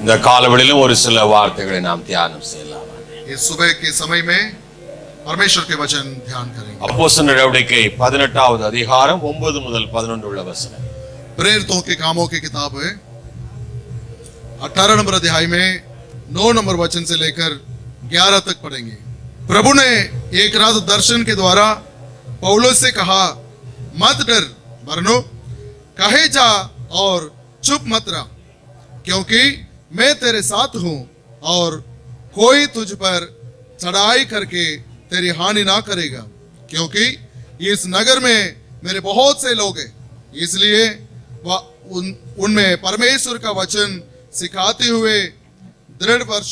இந்த காலவெளியிலும் ஒரு சில வார்த்தைகளை நாம் தியானம் செய்யலாம். इस सुबह के समय में परमेश्वर के वचन ध्यान करेंगे। அப்போஸ்தலர் நடவடிக்கை 18வது அதிகாரம் 9 முதல் 11 உள்ள வசனம். प्रेरितों के कामों की किताब है 18 नंबर अध्याय में 9 नंबर वचन से लेकर 11 तक पढ़ेंगे। प्रभु ने एक रात दर्शन के द्वारा पौलुस से कहा, मत डर वरनो कहे जा और चुप मत रह, क्योंकि मैं तेरे साथ हूं और कोई तुझ पर चढ़ाई करके तेरी हानि ना करेगा, क्योंकि इस नगर में मेरे बहुत से लोग हैं, इसलिए वह उनमें परमेश्वर का वचन सिखाते हुए 1.5 वर्ष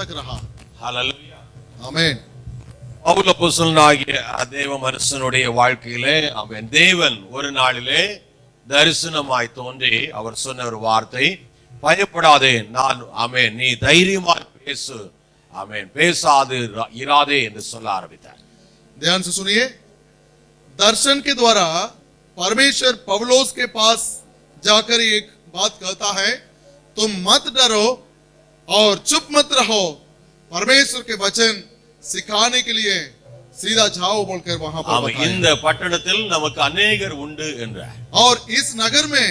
तक रहा। ஹல்லேலூயா. ஆமென். பவுல் அப்போஸ்தலனாகிய தேவ மனுஷனுடைய வாழ்க்கையிலே அவன் தேவன் ஒரு நாளிலே தரிசனமாய் தோன்றி அவர் சொன்ன ஒரு வார்த்தை, பயப்படாதே, நான் ஆமென் நீ தைரியமாய் பேசு, ஆமென் பேசாது இராதே என்று சொல்ல ஆரம்பித்தார். ध्यान से सुनिए। दर्शन के द्वारा परमेश्वर पौलुस के पास जाकर एक बात कहता है, तुम मत डरो और चुप मत रहो, परमेश्वर के वचन सिखाने के लिए सीधा जाओ बोलकर वहां पर बताया। இந்த பட்டணத்தில் நமக்கு अनेகர் உண்டு என்றார். और इस नगर में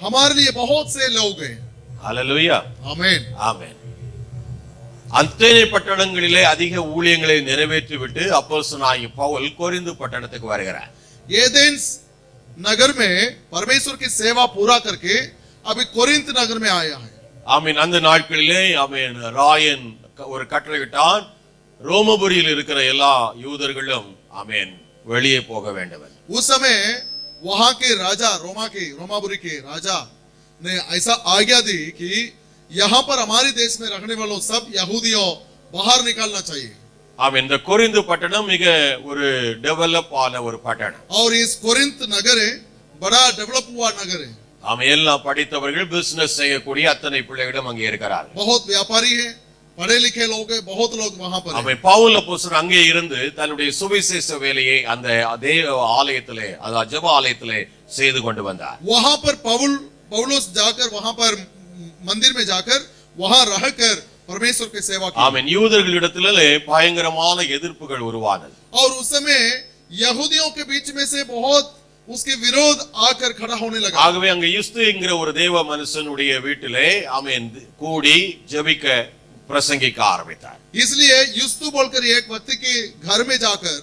हमारे लिए बहुत से लोग हैं। ஹல்லேலூயா. आमीन ஆமென். அத்தனை பட்டணங்களிலே அதிக ஊழியங்களை நிறைவேற்றி விட்டு அப்போஸ்தலனாகிய பவுல் கொரிந்து பட்டணத்துக்கு வருகிறார். एथेंस नगर में परमेश्वर की सेवा पूरा करके अभी कोरिन्थ नगर में आया है। ஆமென். அந்த நாட்களிலே ஆமென் ராயன் ஒரு கட்டளையிட்டான், ரோமபுரியில் இருக்கிற எல்லா யூதர்களும் ஆமென் வெளியே போக வேண்டும். उस समय वहां के राजा रोमापुरी के राजा ने ऐसा आज्ञा दी कि यहाँ पर हमारे देश में रहने वालों सब यहूदियों बाहर निकालना चाहिए। ஆமென். இந்த கொரிந்து பட்டணம் மிக ஒரு டெவலப் ஆன ஒரு பட்டணம். और इस कोरिन्थ नगर है बड़ा डेवलप हुआ नगर है। ஆமென். எல்லாம் படித்தவர்கள் பிசினஸ் செய்யக்கூடிய அத்தனை பிள்ளைகளும் அங்கே இருக்கிறார்கள். बहुत व्यापारी है, पढ़े लिखे लोग हैं, बहुत लोग वहां पर। ஆமென். பவுல் அப்போஸ்தலன் அங்கே இருந்து தன்னுடைய சுவிசேஷ வேலையை அந்த தேவ ஆலயத்திலே அதாவது ஜெப ஆலயத்திலே செய்து கொண்டு வந்தார். वहां पर पौलुस जाकर वहां पर मंदिर में जाकर वहां रहकर परमेश्वर की सेवा की। ஆமென். யூதர்களிடத்திலே பயங்கரமான எதிர்ப்புகள் உருவானது. और उस समय यहूदियों के बीच में से बहुत उसके विरोध आकर खड़ा होने लगा। ஆகவே அங்கே யுஸ்துங்கிற ஒரு தேவ மனுஷனுடைய வீட்டிலே ஆமென் கூடி ஜெபிக்க பிரசங்கிக்க ஆரம்பித்தார். इसलिए युस्तु बोलकर एक व्यक्ति के घर में जाकर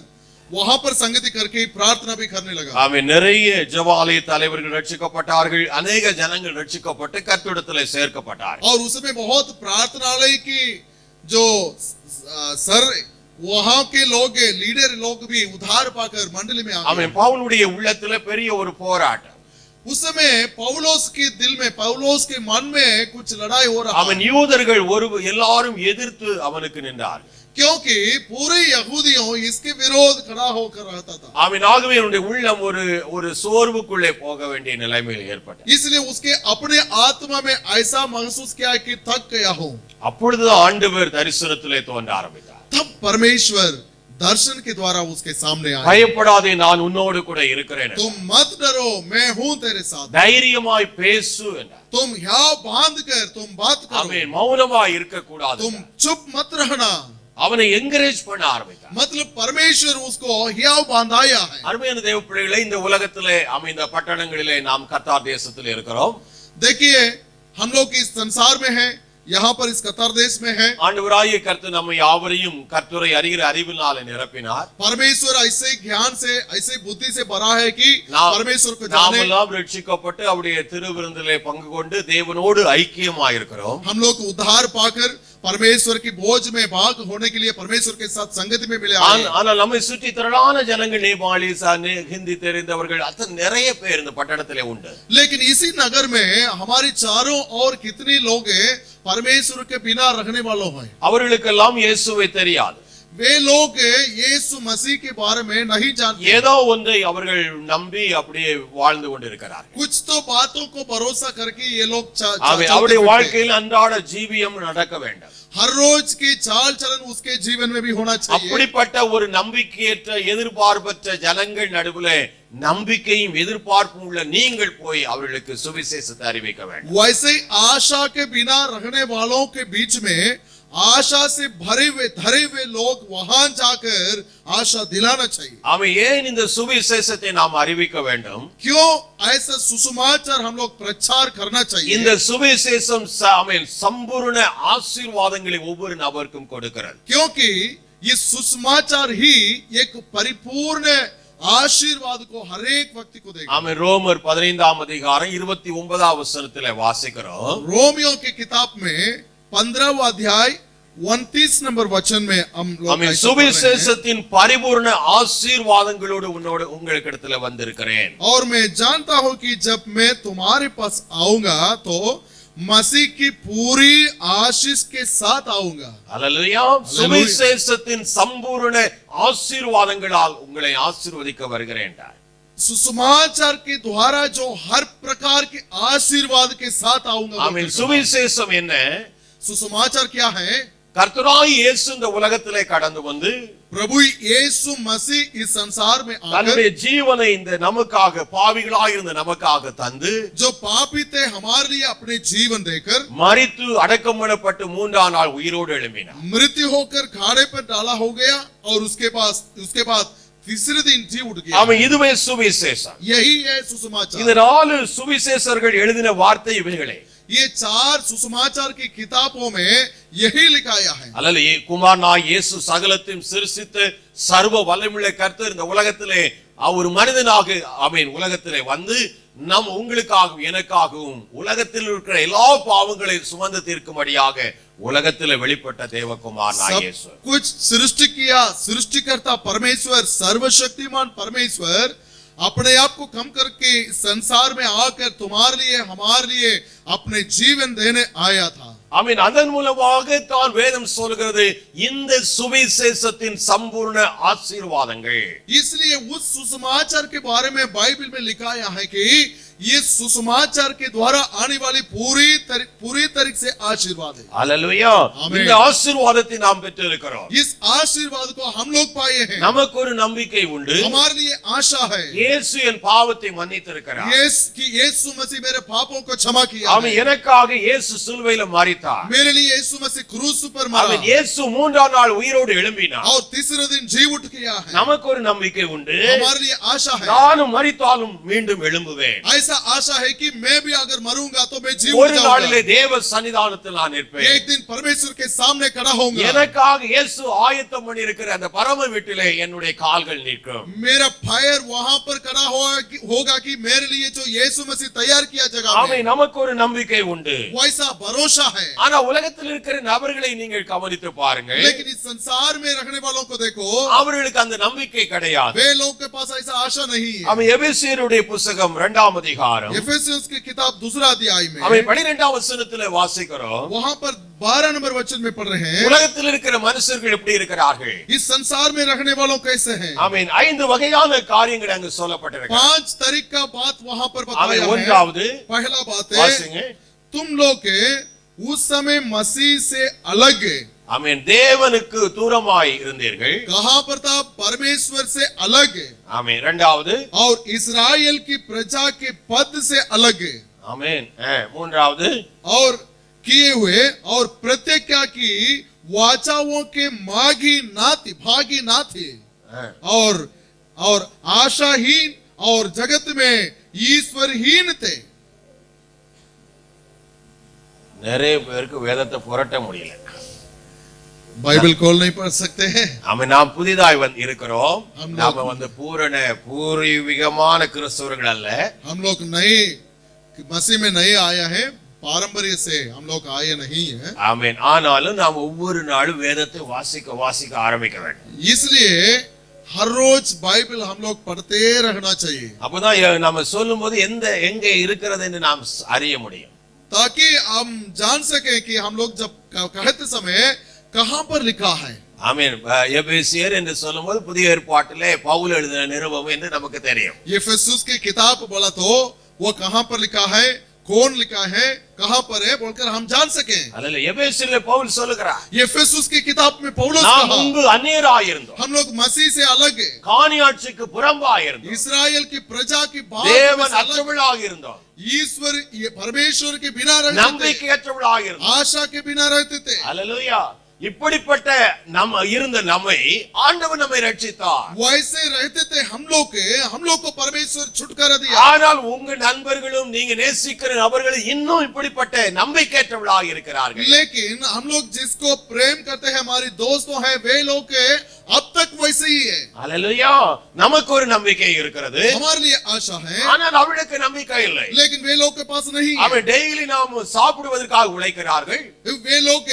वहां पर संगति करके प्रार्थना भी करने लगा। ஆமென். நிறைய ஜெபாலய தலைவர்கள் ரட்சிக்கப்பட்டார்கள், अनेक ஜனங்கள் ரட்சிக்கப்பட்டு கர்த்தரிடத்திலே சேர்க்கப்பட்டார்கள். और उसमें बहुत प्रार्थनालय की जो सर वहां के लोग लीडर लोग भी उद्धार पाकर मंडली में आ गए। ஆமென். பவுலுடைய உள்ளத்திலே பெரிய ஒரு போராட்டம். उस समय पौलुस के दिल में पौलुस के मन में कुछ लड़ाई हो रहा। அவன் யூதர்கள் எல்லாரும் எதிர்த்து அவனுக்கு நின்றார்கள். क्योंकि पूरे यहूदियों इसके विरोध खड़ा होकर रहता था। ஆமென். ஆகவே அவனுடைய உள்ளம் ஒரு சோர்வுக்குள்ளே போக வேண்டிய நிலைமையில் ஏற்பட்டது. इसलिए उसके अपने आत्मा में ऐसा महसूस किया कि थक गया हूं। அப்பொழுது ஆண்டவர் தரிசனத்திலே தோன்ற ஆரம்பித்தார். तब परमेश्वर दर्शन के द्वारा उसके सामने आया। பயப்படாதே, நான் உன்னோடு கூட இருக்கிறேன். तुम मत डरो, मैं हूं तेरे साथ। தைரியமாய் பேசு என்றார். तुम यहाँ बांध कर तुम बात करो। ஆமென். மௌனமாய் இருக்க கூடாது. तुम चुप मत रहना। அவனை என்கரேஜ் பண்ண ஆரம்பித்தார். मतलब परमेश्वर उसको हियाव बांधाया है। அருமையான தேவ பிள்ளைகளே, இந்த உலகத்திலே அமைந்த பட்டணங்களிலே நாம் கத்தார் தேசத்தில் இருக்கிறோம். देखिए हम लोग इस संसार में हैं, यहाँ पर इस कतार देश में है। ஆண்டவராகிய கர்த்தர் நம்மை யாவரையும் கர்த்தரை அறிகிற அறிவினாலே நிரப்பினார். परमेश्वर ऐसे ज्ञान से ऐसे बुद्धि से भरा है कि परमेश्वर को जाने। நாமெல்லாம் ரட்சிக்கப்பட்டு அவருடைய திருவிருந்திலே பங்கு கொண்டு தேவனோடு ஐக்கியமாய் இருக்கிறோம். हम लोग उद्धार पाकर परमेश्वर की भोज में भाग होने के लिए परमेश्वर के साथ संगति में मिले। ஆனால் நம்மை சுற்றி திரளான ஜனங்கள், நேபாளி, ஹிந்தி தெரிந்தவர்கள் அத்தனை நிறைய பேர் இந்த பட்டணத்திலே உண்டு. लेकिन इसी नगर में हमारे चारों ओर कितने लोग हैं परमेश्वर के बिना रहने वालों हैं। அவர்களுக்கெல்லாம் இயேசுவை தெரியாது. वे लोग यीशु मसीह के बारे में नहीं जानते। ஏதோ ஒன்றை அவர்கள் நம்பி அப்படியே வாழ்ந்து கொண்டிருக்கிறார்கள். कुछ तो बातों को भरोसा करके ये लोग அவருடைய வாழ்க்கையில் அன்றாட ஜீவியம் நடக்க வேண்டும். हर रोज की चाल चलन उसके जीवन में भी होना चाहिए। அப்படிப்பட்ட ஒரு நம்பிக்கையற்ற எதிர்பார்ப்பற்ற ஜனங்கள் நடுவிலே நம்பிக்கையும் எதிர்பார்ப்பும் உள்ள நீங்கள் போய் அவர்களுக்கு சுவிசேஷத்தை அறிவிக்க வேண்டும். वैसे आशा के बिना रहने वालों के बीच में आशा से भरे हुए लोग वहां जाकर आशा दिलाना चाहिए। அவன் ஏன் இந்த சுவிசேஷத்தை நாம் அறிவிக்க வேண்டும்? क्यों ऐसा सुसमाचार हम लोग प्रचार करना चाहिए? இந்த சுவிசேஷம் சம்பூர்ண ஆசீர்வாதங்களை ஒவ்வொரு நபருக்கும் கொடுக்கிறது. क्योंकि ये सुसमाचार ही एक परिपूर्ण आशीर्वाद को हर एक व्यक्ति को देगा। हमें रोमर 15 அதிகாரம் 29 வசனத்திலே வாசிக்கிறோம். रोमियो की किताब में 15वां अध्याय 29 नंबर वचन में हम लोग சுவிசேஷத்தின் பரிபூர்ண ஆசீர்வாதங்களோடு உங்களுக்கிடத்தில் வந்திருக்கிறேன். और मैं जानता हूं कि जब मैं तुम्हारे पास आऊंगा तो मसीह की पूरी आशीष के साथ आऊंगा। हालेलुया। சுவிசேஷத்தின் சம்பூர்ண ஆசீர்வாதங்களால் உங்களை ஆசீர்வதிக்க வருகிறேன். सुसमाचार के द्वारा जो हर प्रकार के आशीर्वाद के साथ आऊंगा। आमीन। சுவிசேஷம் என்ன? सुसमाचार क्या है? கர்த்தராய் இயேசு இந்த உலகத்திலே கடந்து வந்து प्रभु यीशु मसीह इस संसार में आकर தன்னுடைய ஜீவனை இந்த நமக்காக பாவிகளாய் இருந்த நமக்காக தந்து जो पापी थे हमारे लिए अपने जीवन देकर மரித்து அடக்கம் பண்ணப்பட்டு மூன்றாம் நாள் உயிரோடு எழும்பினார். मृत्यु होकर खाड़े पर डाला हो गया और उसके बाद तीसरे दिन जी उठ गया। ஆமென். இதுவே சுவிசேஷம். यही है सुसमाचार। இந்த நாலு சுவிசேஷர்கள் எழுதின வார்த்தை இவைகளே. ये चार सुसमाचार की किताबों में यही लिखाया है। அல்லேலூயா. குமாரனாய் இயேசு சகலத்தையும் சிருஷ்டித்து சர்வ வல்லமையுள்ள கர்த்தர் இந்த உலகத்திலே அவர் மனிதனாக ஆமென் உலகத்திலே வந்து நம் உங்களுக்காகவும் எனக்காகவும் உலகத்தில் இருக்கிற எல்லா பாவங்களையும் சுமந்து தீர்க்கும்படியாக உலகத்திலே வெளிப்பட்ட தேவகுமாரனாய் இயேசு। कुछ सृष्टि किया सृष्टिकर्ता परमेश्वर सर्वशक्तिमान परमेश्वर अपने आप को कम करके संसार में आकर तुम्हारे लिए हमारे लिए अपने जीवन देने आया था। ஆமென். அதன் மூலமாக தான் வேதம் சொல்கிறது இந்த சுவிசேஷத்தின் சம்பூர்ண ஆசீர்வாதங்கள்। इसलिए उस सुसमाचार के बारे में बाइबल में लिखाया है कि ये सुसमाचार के द्वारा आने वाली पूरी तरीके से आशीर्वाद है। हालेलुया। இந்த ஆசீர்வாதத்தை நாம் பெற்றிருக்கிறோம். इस आशीर्वाद को हम लोग पाए हैं। நமக்கு ஒரு நம்பிக்கை உண்டு. हमारे लिए आशा है। இயேசு என் பாவத்தை மன்னித்திருக்கிறார். यीशु मसीह मेरे पापों को क्षमा किया அவன் எனக்காக இயேசு சிலுவையில் மரித்தார். मेरे लिए यीशु मसीह क्रूस पर मरा। அவன் இயேசு மூன்றாம் நாள் உயிரோடு எழும்பினார். और तीसरे दिन जी उठ गया है। நமக்கு ஒரு நம்பிக்கை உண்டு. हमारे लिए आशा है। நானும் மரித்தாலும் மீண்டும் எழும்புவேன். ऐसा आशा है कि मैं भी अगर मरूंगा तो मैं जी ஒரு நாளிலே தேவ சன்னிதானத்தில் நான் நிற்பேன். एक दिन परमेश्वर के सामने खड़ा होऊंगा। எனக்காக இயேசு ஆயத்தம் பண்ணி இருக்கிற அந்த பரம வீட்டிலே என்னுடைய கால்கள் நிற்கும். मेरा पैर वहां पर खड़ा होगा कि मेरे लिए जो यीशु मसीह तैयार किया जगह में। ஆமென். நமக்கு ஒரு நம்பிக்கை உண்டு. वैसा भरोसा है। ஆனா உலகத்தில் இருக்கிற நபர்களை நீங்கள் கவனித்து பாருங்கள். लेकिन इस संसार में रहने वालों को देखो அவர்களுக்கு அந்த நம்பிக்கை கிடையாது. वे लोगों के पास ऐसा आशा नहीं है। ஆமென். எபேசியருடைய புத்தகம் 2 அதிகாரம் एफेसियंस की किताब 2 अध्याय में ஆமென் 12 வசனத்திலே வாசிக்கிறோம். वहां पर 12 नंबर वचन में पढ़ रहे हैं। உலகத்தில் இருக்கிற மனுஷர்கள் எப்படி இருக்கிறார்கள்? इस संसार में रहने वालों कैसे हैं? ஆமென். 5 வகையான காரியங்கள் அங்கு சொல்லப்பட்டிருக்கு. 5 तरीके का बात वहां पर बताया ஆமென். है। ஒன்றாவது पहला बात है வாசிங்க. तुम लोग उस समय मसीह से अलग ஆமென். தேவனுக்கு தூரமாய் இருந்தீர்கள். कहां पर था? परमेश्वर से अलग। ஆமென். இரண்டாவது और इस्राएल की प्रजा के पद से अलग। ஆமென். மூன்றாவது और किए हुए और प्रतिज्ञा की वाचाओं के भागी ना थे और आशाहीन और जगत में ईश्वरहीन थे। நிறைய பேருக்கு வேதத்தை புரட்ட முடியல. बाइबल खोल नहीं पढ़ सकते हैं। ஆமென். நாம் புதிதாய் இருக்கிறோம். நாம பூரண பூர்வீகமான கிறிஸ்தவர்கள் அல்ல. हम लोग नए मसीह में नए आया है, पारंपरिक से हम लोग आए नहीं है। ஆமென். ஆனாலும் நாம் ஒவ்வொரு நாளும் வேதத்தை வாசிக்க ஆரம்பிக்க வேண்டும். इसलिए हर रोज बाइबल हम लोग पढ़ते रहना चाहिए। அப்பதான் நம்ம சொல்லும்போது எங்க இருக்கிறது என்று நாம் அறிய முடியும். ताकि हम जान सके कि हम लोग जब कहते समय कहां पर लिखा है। ஆமென். எபேசியர் என்று சொல்லும்போது புதிய ஏற்பாட்டிலே பவுல் எழுதின நிருபம் என்று நமக்கு தெரியும். इफिसुस की किताब बोला तो वो कहां पर लिखा है, कौन लिखा है, कहां पर है बोलकर हम जान सके। அல்ல எபேசியரிலே பவுல் சொல்லுகிறார், इफिसुस की किताब में पौलुस நாம் कहा முன்பு அந்நியராயிருந்தோம், हम लोग मसीह से अलग है, காணியாட்சிக்கு புறம்பாயிருந்தோம், इस्राएल की प्रजा की बात में தேவன் से अलग, அற்றவர்களாயிருந்தோம், ईश्वर ये परमेश्वर के बिना रहते थे, நம்பிக்கையற்றவர்களாயிருந்தோம். आशा के बिना रहते थे। அல்லேலூயா. இப்படிப்பட்ட நம்ம இருந்த நம்மை ஆண்டவர் நம்மை ரட்சித்தார். वैसे रहते थे हम लोग को परमेश्वर छुटकारा दिया। ஆனால் உங்க நண்பர்களும் நீங்க நேசிக்கிற நபர்களும் இன்னும் இப்படிப்பட்ட நம்பிக்கையற்றவர்களாக இருக்கிறார்கள். लेकिन हम लोग जिसको प्रेम करते हैं, हमारे दोस्तों हैं, वे लोग अब तक वैसे ही है। அல்லேலூயா. நமக்கு ஒரு நம்பிக்கை இருக்கிறது, हमारे लिए आशा है, ஆனால் அவளுக்கு நம்பிக்கை இல்லை. लेकिन वे लोग के पास नहीं है। அவன் டெய்லி நாம் சாப்பிடுவதற்காக உழைக்கிறார்கள். वे लोग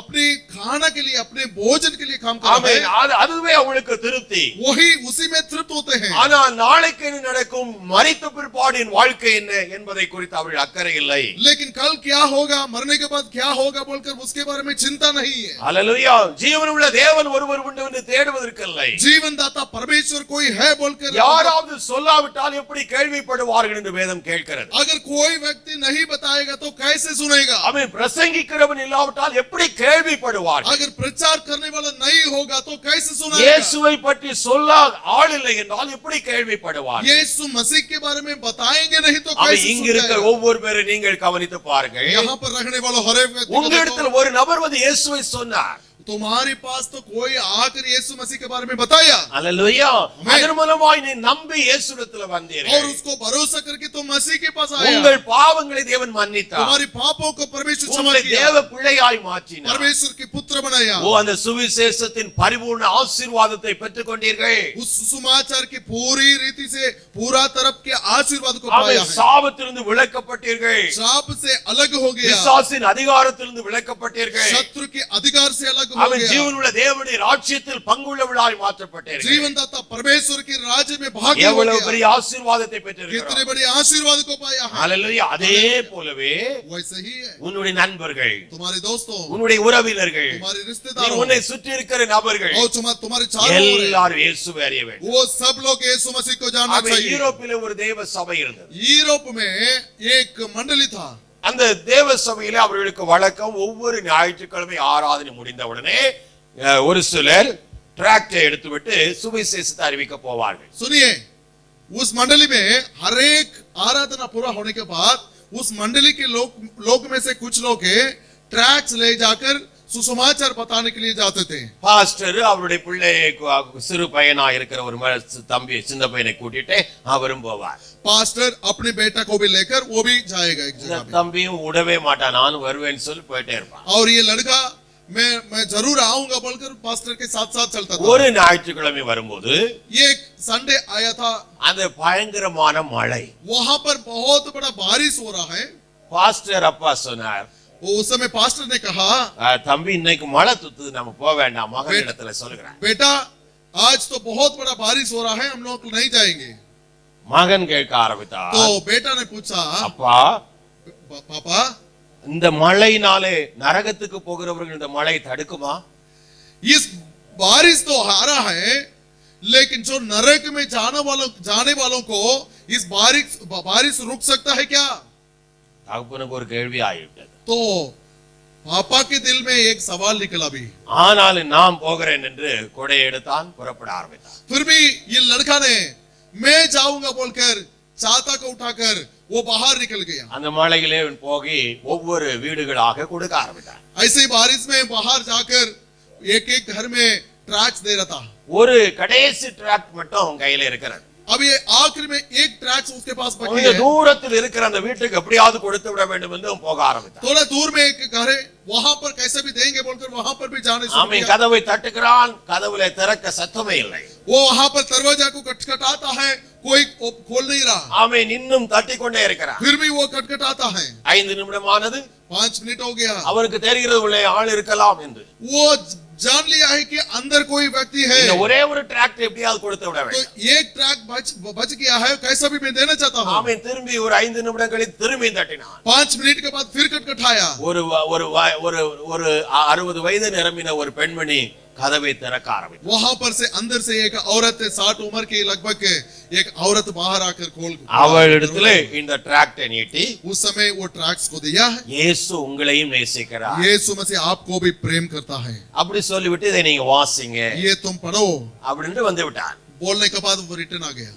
अपने खाना के लिए, अपने भोजन के लिए काम करते हैं, அதுவே அவளுக்கு திருப்தி. वही उसी में तृप्त होते हैं। ஆனால் நாளைக்கு என்ன நடக்கும், மரித்த பிற்பாடு என் வாழ்க்கை என்ன என்பதை குறித்து அவர்கள் அக்கறை இல்லை. लेकिन कल क्या होगा, मरने के बाद क्या होगा बोलकर उसके बारे में चिंता नहीं है। அல்லேலூயா. ஜீவனுள்ள தேவன் ஒருவர் உண்டு என்று தேடுவதற்கில்லை. जीवनदाता परमेश्वर कोई है बोलकर யாராவது சொல்லாவிட்டால் எப்படி கேள்விப்படுவார்கள் என்று வேதம் கேட்கிறது. अगर कोई व्यक्ति नहीं बताएगा तो कैसे सुनेगा। அவன் பிரசங்கிக்கிறவன் இல்லாவிட்டால் எப்படி கேள்விப்படுவார்கள்? अगर प्रचार करने वाला नहीं होगा तो कैसे सुनेगा। இயேசுவை பற்றி சொல்ல ஆள் இல்லை என்றால் எப்படி கேள்விப்படுவார்கள்? यीशु मसीह के बारे में बताएंगे नहीं तो அவன் कैसे இங்க இருக்கிற सुनेगा। ஒவ்வொரு பேரை நீங்கள் கவனித்து பாருங்கள். यहाँ पर रहने वालों हर एक व्यक्ति को உங்களிடத்தில் देखो, ஒரு நபர் வந்து இயேசுவை சொன்னார். तुम्हारे पास तो कोई आकर यीशु मसीह के बारे में बताया அல்லேலூயா. அதன் மூலமாய் நீ நம்பி இயேசுவிடத்தில் और வந்தீர்கள். उसको भरोसा करके तुम मसीह के पास आए। உங்கள் பாவங்களை தேவன் மன்னித்தார். तुम्हारे पापों को परमेश्वर क्षमा உங்களை किया, தேவ பிள்ளையாய் மாற்றினார். परमेश्वर के पुत्र बनाया। ஓ, அந்த சுவிசேஷத்தின் பரிபூர்ண ஆசீர்வாதத்தை பெற்றுக் கொண்டீர்கள். उस सुसमाचार की पूरी रीति से पूरा तरफ के आशीर्वाद को அவன் पाया है। சாபத்திலிருந்து விலக்கப்பட்டீர்கள். शाप से अलग हो गया, பிசாசின் அதிகாரத்திலிருந்து விலக்கப்பட்டீர்கள். शत्रु के अधिकार से अलग हो அவன் गया, ஜீவனுள்ள தேவனுடைய ராஜ்யத்தில் பங்குள்ளவர்களாய் மாற்றப்பட்டீர்கள். जीवनदाता परमेश्वर के राज्य में भागी हो எவ்வளவு गया। பெரிய ஆசீர்வாதத்தை कितने பெற்றிருக்கிறோம். बड़े आशीर्वाद को पाया है। அல்லேலூயா. அதே போலவே वैसे ही है உன்னுடைய நண்பர்கள், तुम्हारे दोस्तों, உன்னுடைய உறவினர்கள், तुम्हारे நீ रिश्तेदारों உன்னை சுற்றி இருக்கிற நபர்கள் और तुम्हारे चारों ओर है, எல்லாரும் இயேசுவை அறிய வேண்டும். वो सब लोग यीशु मसीह को जानना அவன் चाहिए। யூரோப்பிலே ஒரு தேவ சபை இருந்தது. यूरोप में एक मंडली था। அந்த தேவ சபையிலே அவர்களுக்கு வழக்கம் ஒவ்வொரு ஞாயிற்றுக்கிழமை ஆராதனை முடிந்தவுடனே ஒரு சிலர் டிராக்டை எடுத்துவிட்டு சுவிசேஷத்தை அறிவிக்க போவார்கள். सुनिए, उस मंडली में हर एक आराधना पूरा होने के बाद उस मंडली के लोग में से कुछ लोग ट्रैक्स ले जाकर सुसमाचार बताने के लिए जाते थे। பாஸ்டர் அவருடைய பிள்ளை சிறு பையனா இருக்கிற ஒரு தம்பி சின்ன பையனை கூட்டிட்டு அவரும் போவார். पास्टर अपने बेटा को भी लेकर वो भी जाएगा एक जगह पे। தம்பியும் விடவே மாட்டான், நானும் வருவேன்னு சொல்லி போயிட்டே இருப்பான். और ये लड़का मैं जरूर आऊंगा बोलकर पास्टर के साथ साथ चलता था। ஒரு ஞாயிற்றுக்கிழமை வரும்போது ये एक संडे आया था, அந்த பயங்கரமான மழை. वहां पर बहुत बड़ा बारिश हो रहा है। பாஸ்டர் அப்பா சொன்னார், उस समय पास्टर ने कहा, தம்பி இன்னைக்கு மழை துத்துது, நம்ம போக வேண்டாம், மகனிடத்துல சொல்லுகிறேன். बेटा आज तो बहुत बड़ा बारिश हो रहा है, हम लोग नहीं जाएंगे। மகன் கேட்க ஆரம்பித்தார், तो बेटा ने पूछा, அப்பா पापा இந்த மழையினாலே நரகத்துக்கு போகிறவர்கள் இந்த மழை தடுக்குமா? इस बारिश तो आ रहा है, लेकिन जो नरक में जाने वालों को इस बारिश रुक सकता है क्या? தகப்பனுக்கு ஒரு கேள்வி ஆகிவிட்டது. तो पापा के दिल में एक सवाल निकला भी। ஆனாலும் நாம் போகிறேன் என்று கொடை எடுத்தான், புறப்பட ஆரம்பித்தான். फिर भी ये लड़का ने मैं जाऊंगा बोलकर छाता को उठाकर वो बाहर निकल गया। அந்த மழையிலே போகி ஒவ்வொரு வீடுகளாக கொடுக்க ஆரம்பித்தான். ऐसे बारिश में बाहर जाकर एक एक घर में ट्रैक्स दे रहा था। ஒரு கடைசி டிராக்ட் மட்டும் கையில இருக்கிறது. अब ये आखिर में एक ट्रैक्स उसके पास बची கொஞ்சம் है। தூரத்தில் இருக்கிற அந்த வீட்டுக்கு எப்படியாவது கொடுத்து விட வேண்டும் என்று போக ஆரம்பித்தான். थोड़ा दूर में एक घर है, वहां पर कैसे भी देंगे बोलकर वहां पर भी जाने शुरू அவன் किया। கதவை தட்டுகிறான், கதவுல திறக்க சத்தமே இல்லை. वो वहां पर दरवाजा को खटखटाता है, कोई खोल नहीं रहा। அவன் இன்னும் தட்டிக் கொண்டே இருக்கிறான். फिर भी वो खटखटाता है। 5 நிமிடமானது, 5 मिनट हो गया। அவருக்கு தெரிகிறது உள்ளே ஆள் இருக்கலாம் என்று. वो जान लिया है कि अंदर कोई व्यक्ति है। இந்த ஒரே ஒரு டிராக்ட் எப்படியாவது கொடுத்து விட तो வேண்டும். एक ट्रैक बच गया है, कैसा भी मैं देना चाहता हूँ। அவன் திரும்பி ஒரு 5 நிமிடம் கழித்து திரும்பி தட்டினான். 5 मिनट के बाद फिर खटखटाया। ஒரு ஒரு ஒரு 60 வயது நிரம்பின ஒரு பெண்மணி கதவை திறக்க ஆரம்பித்தார். वहां पर से अंदर से एक औरत 60 उम्र की लगभग एक औरत बाहर आकर खोल அவளிடத்திலே இந்த டிராக்டை நீட்டி, उस समय वो ट्रैक्स को दिया है, இயேசு உங்களையும் நேசிக்கிறார், यीशु मसीह आपको भी प्रेम करता है, அப்படி சொல்லிவிட்டு இதை நீங்க வாசிங்க ये तुम पढ़ो அப்படின்னு வந்து விட்டார். बोलने के बाद वो रिटर्न आ गया.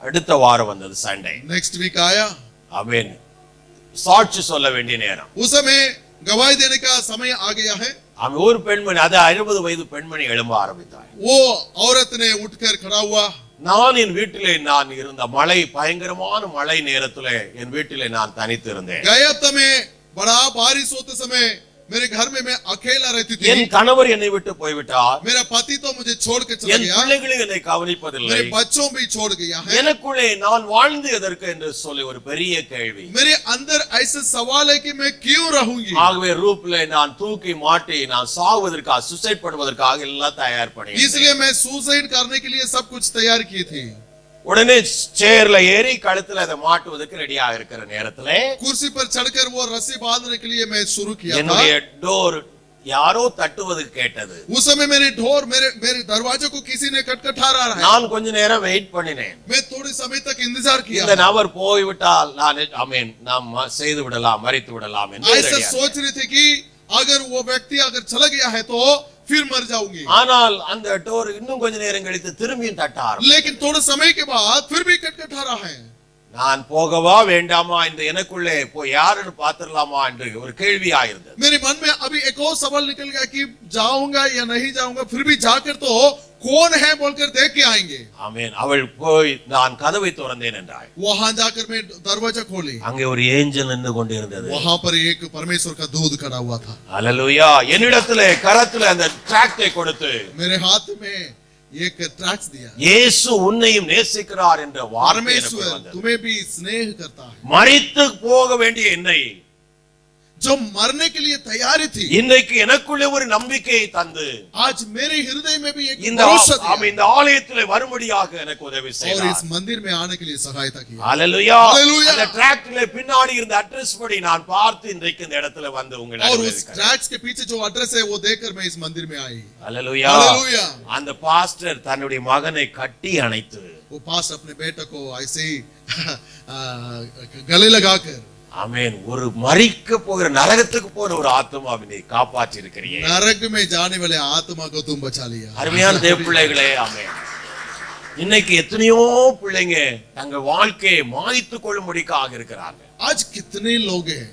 அடுத்த வாரம் வந்தது சண்டே. नेक्स्ट वीक आया. ஆமென். சாட்சி சொல்ல வேண்டிய நேரம். उस समय गवाही देने का समय आ गया है. அவன் ஒரு பெண்மணி, அது 60 வயது பெண்மணி எழும்ப ஆரம்பித்தார். वो औरत ने उठकर खड़ा हुआ. நான் என் வீட்டிலே நான் இருந்த மழை, பயங்கரமான மழை நேரத்திலே என் வீட்டிலே நான் தனித்து இருந்தேன். गए हफ्ते में बड़ा बारिश होते समय मेरे घर में मैं अकेला रहती थी. என் கணவர் என்னை விட்டு போய்விட்டார். मेरा पति तो मुझे छोड़ के चला என் गया. பிள்ளைகளும் என்னை கவனிப்பதில்லை. मेरे बच्चों भी छोड़ गया है. எனக்குள்ளே நான் வாழ்ந்து எதற்கு என்று சொல்லி ஒரு பெரிய கேள்வி. मेरे अंदर ऐसा सवाल है कि मैं क्यों रहूंगी. ஆகவே ரூப்ல நான் தூக்கி மாட்டி நான் சாவதற்காக, சுசைட் பண்ணுவதற்காக எல்லாம் தயார் பண்ணி, इसलिए मैं सुसाइड करने के लिए सब कुछ तैयार किए थे. உடனே சேர்ல ஏறி கழுத்துல அதை மாட்டுவதற்கு ரெடியா இருக்கிற நேரத்திலே कुर्सी पर चढ़कर वो रस्सी बांधने के लिए मैं शुरू किया था. என்னுடைய டோர் யாரோ தட்டுவது கேட்டது. उस समय मेरे डोर मेरे दरवाजे को किसी ने खटखटा रहा है. நான் கொஞ்ச நேரம் வெயிட் பண்ணினேன். मैं थोड़े समय तक इंतजार किया. இந்த நபர் போய்விட்டால் நான் ஆமென் நாம் செய்து விடலாம், மரித்து விடலாம் என்று ऐसा ரெடியா. सोच रहे थे कि अगर वो व्यक्ति अगर चला गया है तो फिर मर जाऊंगी. ஆனால் அந்த டோர் இன்னும் கொஞ்ச நேரம் கழித்து திரும்பியும் தட்ட ஆரம்பித்தது. लेकिन थोड़े समय के बाद फिर भी खटखटा रहा है. நான் போகவா வேண்டாமா இந்த எனக்குள்ளே போய் யாருன்னு பாத்துடலாமா என்று ஒரு கேள்வி ஆயிருந்தது. मेरे मन में अभी एक और सवाल निकल गया कि जाऊंगा या नहीं जाऊंगा. फिर भी जाकर तो कौन है बोलकर देख के आएंगे. ஆமென். அவள் போய் நான் கதவை திறந்தேன் என்றாள். वहां जाकर मैं दरवाजा खोली. அங்கே ஒரு ஏஞ்சல் நின்று கொண்டிருந்தது. वहां पर एक परमेश्वर का दूत खड़ा हुआ था. ஹல்லேலூயா. என்னிடத்திலே கரத்திலே அந்த டிராக்டை கொடுத்து मेरे हाथ में एक ट्रैक्स दिया. இயேசு உன்னையும் நேசிக்கிறார் என்ற வார்த்தை எனக்கு परमेश्वर வந்தது. तुम्हें भी स्नेह करता है. மரித்து போக வேண்டிய என்னை जो मरने के लिए तैयारी थी, இன்றைக்கு எனக்குள்ளே ஒரு நம்பிக்கையை தந்து आज मेरे हृदय में भी एक இந்த भरोसा दिया இந்த ஆலயத்திலே வரும்படியாக எனக்கு உதவி और செய்தார். इस मंदिर में आने के लिए सहायता की. ஹல்லேலூயா. ஹல்லேலூயா. அந்த டிராக்ட்ல பின்னாடி இருந்த அட்ரஸ் படி நான் பார்த்து இன்றைக்கு இந்த இடத்துல வந்து உங்களை और उस அனுபவிக்கிறேன். ट्रैक्स के पीछे जो एड्रेस है वो देखकर मैं इस मंदिर में आई. ஹல்லேலூயா. हालेलुया. அந்த பாஸ்டர் தன்னுடைய மகனை கட்டி அணைத்து वो पास अपने बेटे को ऐसे ही गले लगाकर, ஆமென், ஒரு மரிக்க போகிற நரகத்துக்கு போற ஒரு ஆத்மாவை நீ காப்பாற்றி இருக்கிறீங்க. नरक में जाने वाले आत्मा को तुम बचा लिया. அருமையான தேவ பிள்ளைகளே, ஆமென். இன்னைக்கு எத்தனையோ பிள்ளைங்க தங்கள் வாழ்க்கையை மாய்த்து கொள்ளும்படிக்காக இருக்கிறாங்க. आज कितने लोग हैं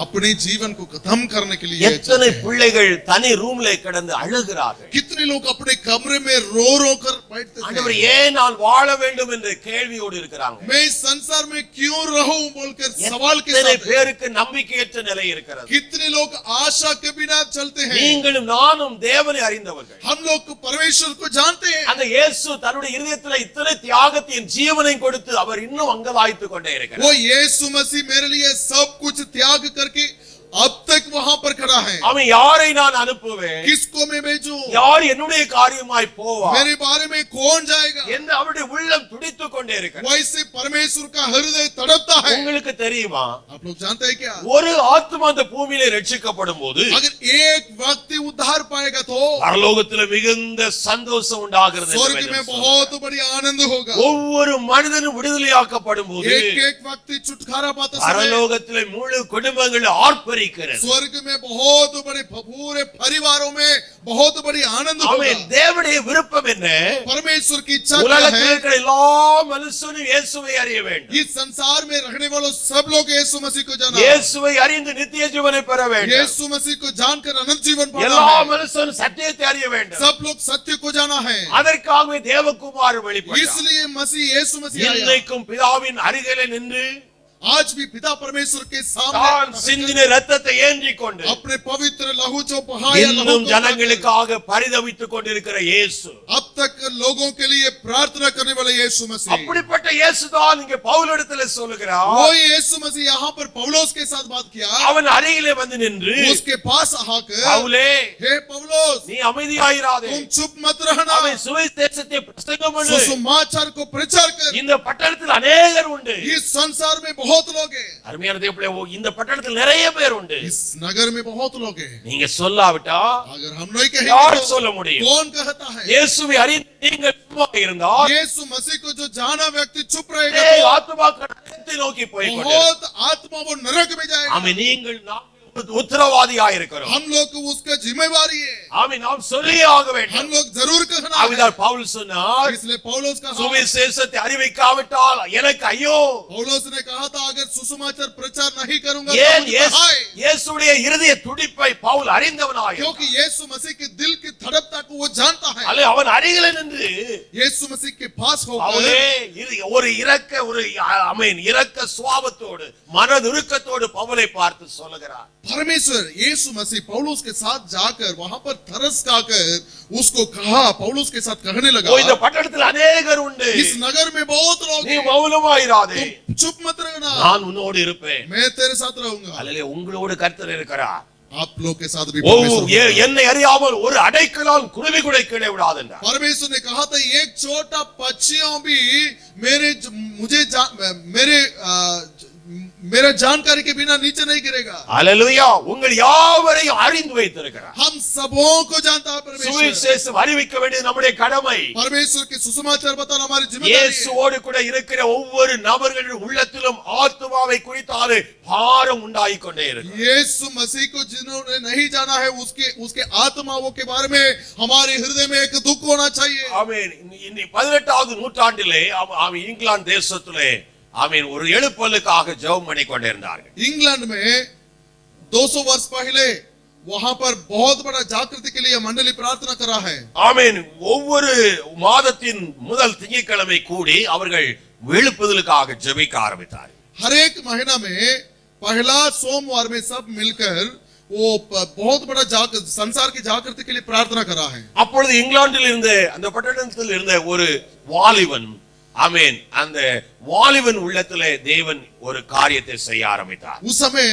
अपने जीवन को खत्म करने के लिए எத்தனை चाहते हैं. பிள்ளைகள் தனி ரூம்ல கிடந்து அழுகிறார்கள். कितने लोग अपने कमरे में रो रो कर बैठते ஆண்டவரே, हैं. ஏன் நான் வாழ வேண்டும் என்ற கேள்வியோடு இருக்கிறாங்க. मैं इस संसार में क्यों रहूं बोलकर सवाल के எத்தனை साथ हैं. பேருக்கு நம்பிக்கையற்ற நிலை இருக்கிறது. कितने लोग आशा के बिना चलते हैं. நீங்களும் நானும் தேவனை அறிந்தவர்கள். हम लोग परमेश्वर को जानते हैं. அந்த இயேசு தன்னுடைய இருதயத்தில் இத்தனை தியாகத்தையும் ஜீவனையும் கொடுத்து அவர் இன்னும் அங்கலாய்த்துக் கொண்டே இருக்கிறார். वो यीशु मसीह मेरे लिए सब कुछ त्याग करके अब तक वहां पर खड़ा है. அவன் யாரை நான் அனுப்புவேன், किसको मैं भेजूं, யார் என்னுடைய காரியமாய் போவார் मेरे बारे में कौन जाएगा. என்று அவருடைய உள்ளம் துடித்துக் கொண்டே இருக்கிறார். वैसे परमेश्वर का हृदय तड़पता है. உங்களுக்கு தெரியுமா, आप लोग जानते हैं क्या, ஒரு ஆத்மா அந்த பூமியிலே ரட்சிக்கப்படும் போது अगर एक व्यक्ति उद्धार पाएगा तो பரலோகத்தில் மிகுந்த சந்தோஷம் உண்டாகிறது என்று स्वर्ग வேதம் में சொல்கிறது. बहुत बड़ी आनंद होगा. ஒவ்வொரு மனிதனும் விடுதலையாக்கப்படும் போது एक एक व्यक्ति छुटकारा पाता समय பரலோகத்திலே முழு குடும்பங்கள் ஆர்ப்பரிக்கிறது. स्वर्ग में बहुत बड़े पूरे परिवारों में बहुत बड़ी आनंद होगा. ஆமென். தேவனுடைய விருப்பம் என்ன? परमेश्वर की इच्छा क्या உலகத்தில் है, இருக்கிற எல்லா மனுஷனும் இயேசுவை அறிய வேண்டும். इस संसार में रहने वालों सब लोग यीशु मसीह को जाना, இயேசுவை அறிந்து நித்திய ஜீவனை பெற வேண்டும். यीशु मसीह को जानकर अनंत जीवन पाना எல்லா है. மனுஷனும் சத்தியத்தை அறிய வேண்டும். सब लोग सत्य को जाना है. அதற்காகவே தேவகுமாரன் வெளிப்பட்டார். इसलिए मसीह यीशु मसीह आया. இன்னைக்கும் பிதாவின் அருகிலே நின்று आज भी पिता परमेश्वर के தான் सामने சிந்தின ரத்தத்தை ஏந்தி கொண்டு अपने पवित्र लहू जो बहाया लहू இன்னும் को ஜனங்களுக்காக பரிதவித்துக் கொண்டிருக்கிற இயேசு अब तक लोगों के लिए प्रार्थना करने वाले यीशु मसीह, அப்படிப்பட்ட இயேசுதான் இங்க பவுலிடத்திலே சொல்லுகிறார். वो यीशु मसीह यहाँ पर पौलुस के साथ बात किया, அவன் அருகிலே வந்து நின்று उसके पास आकर, பவுலே हे पौलुस, நீ அமைதியாயிராதே, तुम चुप मत रहना, அவன் சுவிசேஷத்தை பிரசங்கம் பண்ணு, सुसमाचार को प्रचार कर, இந்த பட்டணத்தில் अनेகர் உண்டு, इस संसार में बहुत लोग हैं, அருமையான தேவப்பிள்ளையே, இந்த பட்டணத்தில் நிறைய பேர் உண்டு, इस नगर में बहुत लोग हैं, நீங்க சொல்லாவிட்டா अगर हम नहीं யார் कहेंगे சொல்ல முடியும்? कौन कहता है? இயேசுவை அறிந்து நீங்கள் சும்மா இருந்தால் यीशु मसीह को जो जाना व्यक्ति चुप रहेगा அநேக तो ஆத்துமாக்கள் நரகத்தை நோக்கி போய் கொண்டிருக்கும். बहुत आत्मा वो नरक में जाएगा। ஆமென். நீங்கள் நாம் உத்தரவாதியாக இருக்கிறோம். हम लोग को उसका जिम्मेवारी है, ஆமென். நாம் சொல்லியே ஆக हम வேண்டும். लोग जरूर कहना है। அதுதான் பவுல் சொன்னார், इसलिए पौलुस कहा, சுவிசேஷத்தை அறிவிக்காவிட்டால் எனக்கு ஐயோ. पौलुस ने कहा था अगर सुसमाचार प्रचार नहीं करूंगा ஏன் तो मुझे हाय, இயேசுடைய இருதய துடிப்பை பவுல் அறிந்தவனாய், क्योंकि यीशु मसीह के दिल की धड़कता को वो जानता है। அல்ல அவன் அருகிலே நின்று यीशु मसीह के पास அவனே होकर ஒரு இரக்க சுவாபத்தோடு மனதுருக்கத்தோடு பவுலை பார்த்து சொல்லுகிறார், परमेश्वर यीशु मसीह पौलुस के साथ जाकर वहां पर तरस खाकर उसको कहा, पौलुस के साथ कहने लगा, ஓ இந்த பட்டணத்தில் अनेகர் உண்டு, इस नगर में बहुत लोग நீ हैं, மௌனமாயிராதே, तुम चुप मत रहना, நான் உன்னோடு இருப்பேன். मैं तेरे साथ रहूंगा। அல்லேலூயா. உங்களோடு கர்த்தர் இருக்கிறார். आप लोग के साथ भी ஓ परमेश्वर है। என்னை அறியாமல் ஒரு அடைக்கலால் குருவி கூட கிடை விடாது என்றார். परमेश्वर ने कहा था एक छोटा पक्षियों भी मेरे जानकारी के बिना नीचे नहीं गिरेगा। அல்லேலூயா. உங்கள் யாவரையும் அறிந்து வைத்திருக்கிறார். हम सबों को जानता है परमेश्वर। சுவிசேஷம் அறிவிக்க வேண்டியது நம்முடைய கடமை. परमेश्वर के सुसमाचार बताना हमारी जिम्मेदारी है। இயேசுவோடு கூட இருக்கிற ஒவ்வொரு நபர்களின் உள்ளத்திலும் ஆத்துமாவை குறித்தாலே பாரம் உண்டாகிக் கொண்டே இருக்கும். यीशु मसीह को जिन्होंने नहीं जाना है उसके आत्माओं के बारे में हमारे हृदय में एक दुख होना चाहिए। ஆமென். இந்த 18வது நூற்றாண்டிலே ஆமென் இங்கிலாந்து தேசத்திலே ஆமென் ஒரு எழுப்பலுக்காக ஜெபம் பண்ணி கொண்டிருந்தார்கள். इंग्लैंड में 200 वर्ष पहले वहां पर बहुत बड़ा जागृति के लिए मंडली प्रार्थना करा है। ஆமென். ஒவ்வொரு மாதத்தின் முதல் திங்கட்கிழமை கூடி அவர்கள் எழுப்புதலுக்காக ஜெபிக்க ஆரம்பித்தார்கள். हर एक महीना में पहला सोमवार में सब मिलकर वो बहुत बड़ा संसार की जागृति के लिए प्रार्थना करा है। அப்பொழுது இங்கிலாந்தில் இருந்த அந்த பட்டணத்தில் இருந்த ஒரு வாலிபன் ஆமென் அந்த வாலிபன் உள்ளத்திலே தேவன் ஒரு காரியத்தை செய்ய ஆரம்பித்தார். उस समय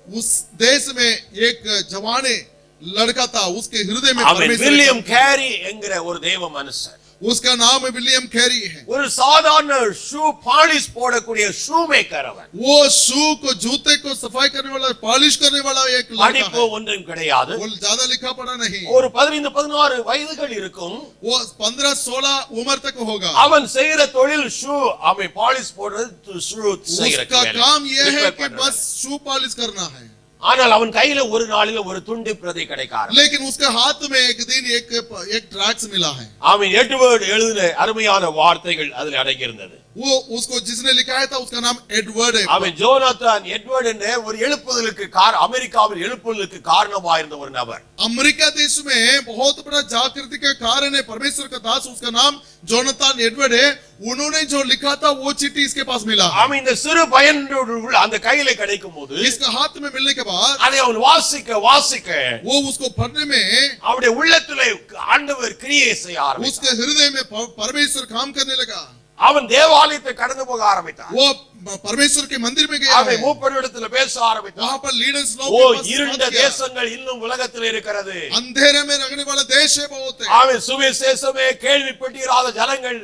उस देश में एक जवाने लड़का था, उसके हृदय में परमेश्वर विलियम कैरी என்கிற ஒரு தேவ மனுஷன், उसका नाम विलियम कैरी है। ஒரு சாதாரண ஷூ பாலிஷ் போடக்கூடிய ஷூ மேக்கர் அவன். वो शू को जूते को सफाई करने वाला पॉलिश करने वाला एक लड़का படிப்பு है। ஒன்றும் கிடையாது. वो ज्यादा लिखा पढ़ा नहीं, ஒரு 15-16 வயதுகள் இருக்கும். वो 15-16 उम्र तक होगा। அவன் செய்யற தொழில் ஷூ அவன் பாலிஷ் போடுறது ஷூ செய்யற उसका काम यह है कि बस शू पॉलिश करना है। ஆனால் அவன் கையில ஒரு நாளில ஒரு துண்டு பிரதி கிடைக்காது. लेकिन उसके हाथ में एक दिन एक ट्रैक्स मिला है। அவன் எட்வர்ட் எழுதின அருமையான வார்த்தைகள் அதில் அடங்கி இருந்தது. वो उसको जिसने लिखा है था उसका नाम एडवर्ड है। அவன் ஜோனாதான் எட்வர்ட் என்ற ஒரு எழுப்புதலுக்கு அமெரிக்காவில் எழுப்புதலுக்கு காரணமாக இருந்த ஒரு நபர். अमेरिका देश में बहुत बड़ा जागृति का कारण है परमेश्वर का दास, उसका नाम जोनाथन एडवर्ड है। उन्होंने जो लिखा था वो चिट्ठी इसके पास मिला। அவன் இந்த சிறு பையன் அந்த கையில கிடைக்கும் போது इसका हाथ में मिलने के बाद அதை அவன் வாசிக்க वो उसको पढ़ने में அவருடைய உள்ளத்திலே ஆண்டவர் கிரியை செய்ய ஆரம்பித்தார். उसके हृदय में परमेश्वर काम करने लगा। அவன் தேவாலயத்தை கடந்து போக ஆரம்பித்தான். वो परमेश्वर के मंदिर में गया है। அவன் மூப்பரிடத்தில் பேச ஆரம்பித்தான். वहां पर लीडर्स लोग ஓ இருண்ட தேசங்கள் இன்னும் உலகத்தில் இருக்கிறது. अंधेरे में रहने वाला देश है बहुत है। அவன் சுவிசேஷமே கேள்விப்பட்டிராத ஜனங்கள்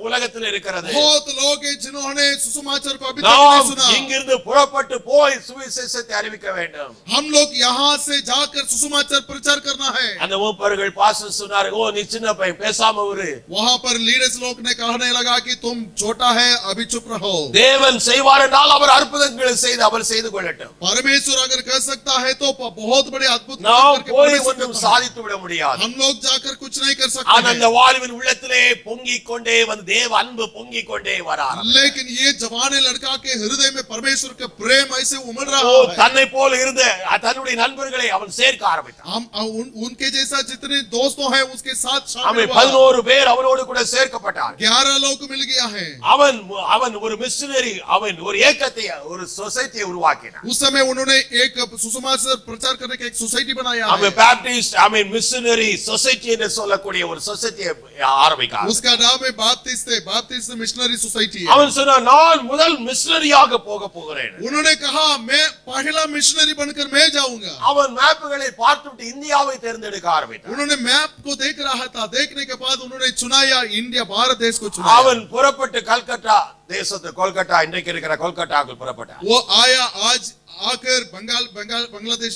உலகத்தில் இருக்கிறது. बहुत लोग हैं जिन्होंने सुसमाचार को अभी तक நாம் नहीं सुना। இங்கிருந்து புறப்பட்டு போய் சுவிசேஷத்தை அறிவிக்க வேண்டும். हम लोग यहाँ से जाकर सुसमाचार प्रचार करना है। அந்த மூப்பர்கள் பாஸ்டர் சொன்னாரு, ஓ நீ சின்ன பையன் பேசாம இரு. वहां पर लीडर्स लोग ने कहने लगा कि तुम छोटा है अभी चुप रहो। தேவன் செய்வார் என்றால் அவர் அற்புதங்களை செய்து அவர் செய்து கொள்ளட்டும். परमेश्वर अगर कर सकता है तो बहुत बड़े अद्भुत நாம் करके போய் परमेश्वर ஒன்றும் करता है। சாதித்து விட முடியாது. हम लोग जाकर कुछ नहीं कर सकते ஆனா அந்த हैं। வாலிபன் உள்ளத்திலே பொங்கிக் கொண்டே வந்து தேவ அன்பு பொங்கிக் கொண்டே வரார். लेकिन ये जवाने लड़का के हृदय में परमेश्वर का प्रेम ऐसे उमड़ रहा ஓ है। தன்னை போல இருந்த தன்னுடைய நண்பர்களை அவன் சேர்க்க ஆரம்பித்தான். हम उनके जैसा जितने दोस्तों हैं उसके साथ शामिल அவன் हुआ। 11 பேர் அவனோடு கூட சேர்க்கப்பட்டார். 11 लोग मिल किया है। அவன் ஒரு மிஷனரி, அவன் ஒரு ஏக்கத்தை, ஒரு சொசைட்டியை உருவாக்கினான். उस समय उन्होंने एक सुसमाचार प्रचार करने का एक सोसाइटी बनाया है। அவன் பேப்டிஸ்ட், மிஷனரி சொசைட்டி என்று சொல்லக்கூடிய ஒரு சொசைட்டியை ஆரம்பிச்சான். उसका नाम है बाप्टिस्ट मिशनरी सोसाइटी है। அவன் சொன்னான், நான் முதல் மிஷனரியாக போகிறேன். उन्होंने कहा मैं पहला मिशनरी बनकर मैं जाऊंगा। அவன் மேப்புகளை பார்த்துட்டு இந்தியாவை தேர்ந்தெடுக்க ஆரம்பித்தான். उन्होंने मैप को देख रहा था, देखने के बाद उन्होंने चुनाया इंडिया, भारत देश को चुना। அவன் புறப்பட்டு கல்கத்தா தேசத்து, கொல்கத்தா இன்றைக்கு இருக்கிற கொல்கத்தாவுக்கு புறப்பட்டான். वो आया, आज आकर बांग्लादेश,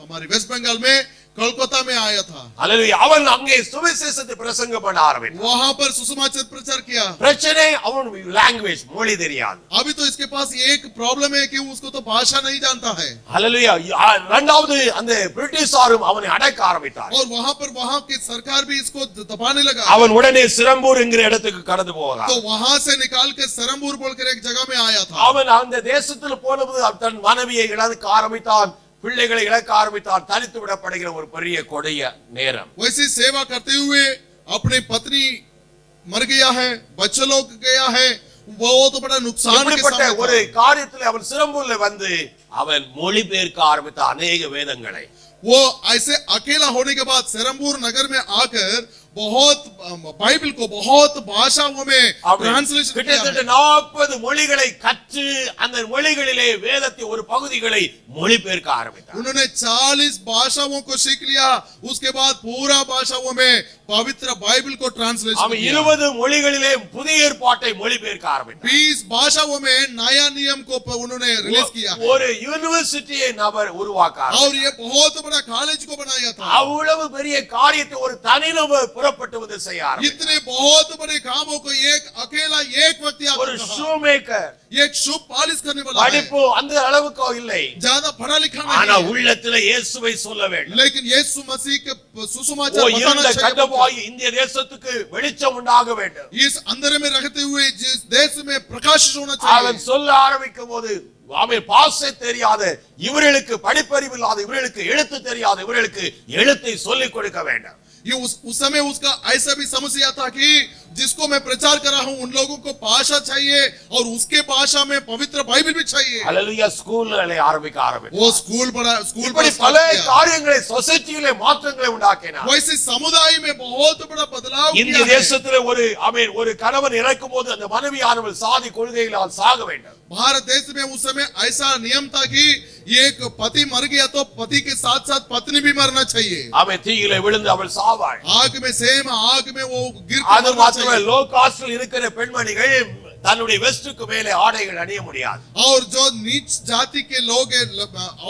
हमारे वेस्ट बंगाल में कोलकाता में आया था। அல்லேலூயா. அவன் அங்கே சுவிசேஷத்தை பிரசங்கம் பண்ண ஆரம்பித்தான். वहां पर सुसमाचार प्रचार किया। பிரச்சனை அவன் லாங்குவேஜ், மொழி தெரியாது. अभी तो इसके पास एक प्रॉब्लम है कि उसको तो भाषा नहीं जानता है। அல்லேலூயா. இரண்டாவது அந்த பிரிட்டிஷாரும் அவனை அடக்க ஆரம்பித்தார். और वहां की सरकार भी इसको दबाने लगा। அவன் உடனே சிரம்பூர் என்கிற இடத்துக்கு கடந்து போகிறான். तो वहां से निकाल के सरम्बूर बोलकर एक जगह में आया था। அவன் அந்த தேசத்தில் போனபோது தன் மனைவியை இழக்க ஆரம்பித்தான், பிள்ளைகளை இழக்க ஆரம்பித்தான். தனித்து விடப்படுகிற ஒரு பெரிய கொடிய நேரம். वैसी सेवा करते हुए अपनी पत्नी मर गया है, बच्चे लोग गया है, वो तो बड़ा नुकसान के सामने था। ஒரு காரியத்தில் அவன் சிரம்பூர்ல வந்து அவன் மொழிபெயர்க்க ஆரம்பித்தான் அநேக வேதங்களை. वो ऐसे अकेला होने के बाद सरम्बूर नगर में आकर बहुत बाइबल को बहुत भाषाओं में ट्रांसलेशन किया। கிட்டத்தட்ட 40 மொழிகளை கற்று அந்த மொழிகளிலே வேதத்தை ஒரு பகுதிகளை மொழிபெயர்க்க ஆரம்பித்தார். उन्होंने 40 भाषाओं को सीख लिया। उसके बाद पूरा भाषाओं में पवित्र बाइबल को ट्रांसलेशन அவன் 20 மொழிகளிலே புதிய ஏற்பாட்டை மொழிபெயர்க்க ஆரம்பித்தார். 20 भाषाओं में नया नियम को उन्होंने रिलीज किया। ஒரு யூனிவர்சிட்டியை நபர் உருவாக்க और ये बहुत बड़ा कॉलेज को बनाया था। அவ்வளவு பெரிய காரியத்தை ஒரு தனிநபர் புறப்பட்டு வந்து செய்ய ஆரம்பித்தார். इतने बहुत बड़े कामों को एक अकेला एक व्यक्ति ஒரு ஷூ மேக்கர், एक शू पॉलिश करने वाला है। படிப்பு அந்த அளவுக்கு இல்லை, ज्यादा पढ़ा लिखा ஆனா नहीं, உள்ளத்திலே இயேசுவை சொல்ல வேண்டும். लेकिन यीशु मसीह के सुसमाचार बताना இந்த चाहिए। கண்டபாய் இந்திய தேசத்துக்கு வெளிச்சம் உண்டாக வேண்டும். इस अंधेरे में रहते हुए जिस देश में प्रकाश होना அவன் चाहिए। சொல்ல ஆரம்பிக்கும் போது அவன் பாஷை தெரியாத இவர்களுக்கு, படிப்பறிவு இல்லாத இவர்களுக்கு, எழுத்து தெரியாத இவர்களுக்கு எழுத்தை சொல்லிக் கொடுக்க வேண்டும். ये उस समय उसका ऐसा भी समस्या था कि जिसको मैं प्रचार कर रहा हूं उन लोगों को भाषा चाहिए और उसके भाषा में पवित्र बाइबल भी चाहिए। ஹல்லேலூயா. ஸ்கூல்களை ஆரம்பிக்க ஆரம்பித்தார். वो स्कूल இப்படி पर பல காரியங்களை சொசைட்டியிலே மாற்றங்களை உண்டாக்கினார். वैसे समुदाय में बहुत बड़ा बदलाव இந்திய किया है। தேசத்திலே ஒரு கணவன் இறக்கும் போது அந்த மனைவியானவள் சாதி கொள்கைகளால் சாக வேண்டும். भारत देश में उस समय ऐसा नियम था कि एक पति मर गया तो पति के साथ साथ पत्नी भी मरना चाहिए। அவன் தீயிலே விழுந்து அவள் சாவாள். आग में सेम आग में वो गिर அது के மாத்திரமே லோ காஸ்டில் இருக்கிற பெண்மணிகள் தன்னுடைய வெஸ்டுக்கு மேலே ஆடைகள் அணிய முடியாது. और जो नीच जाति के लोग हैं,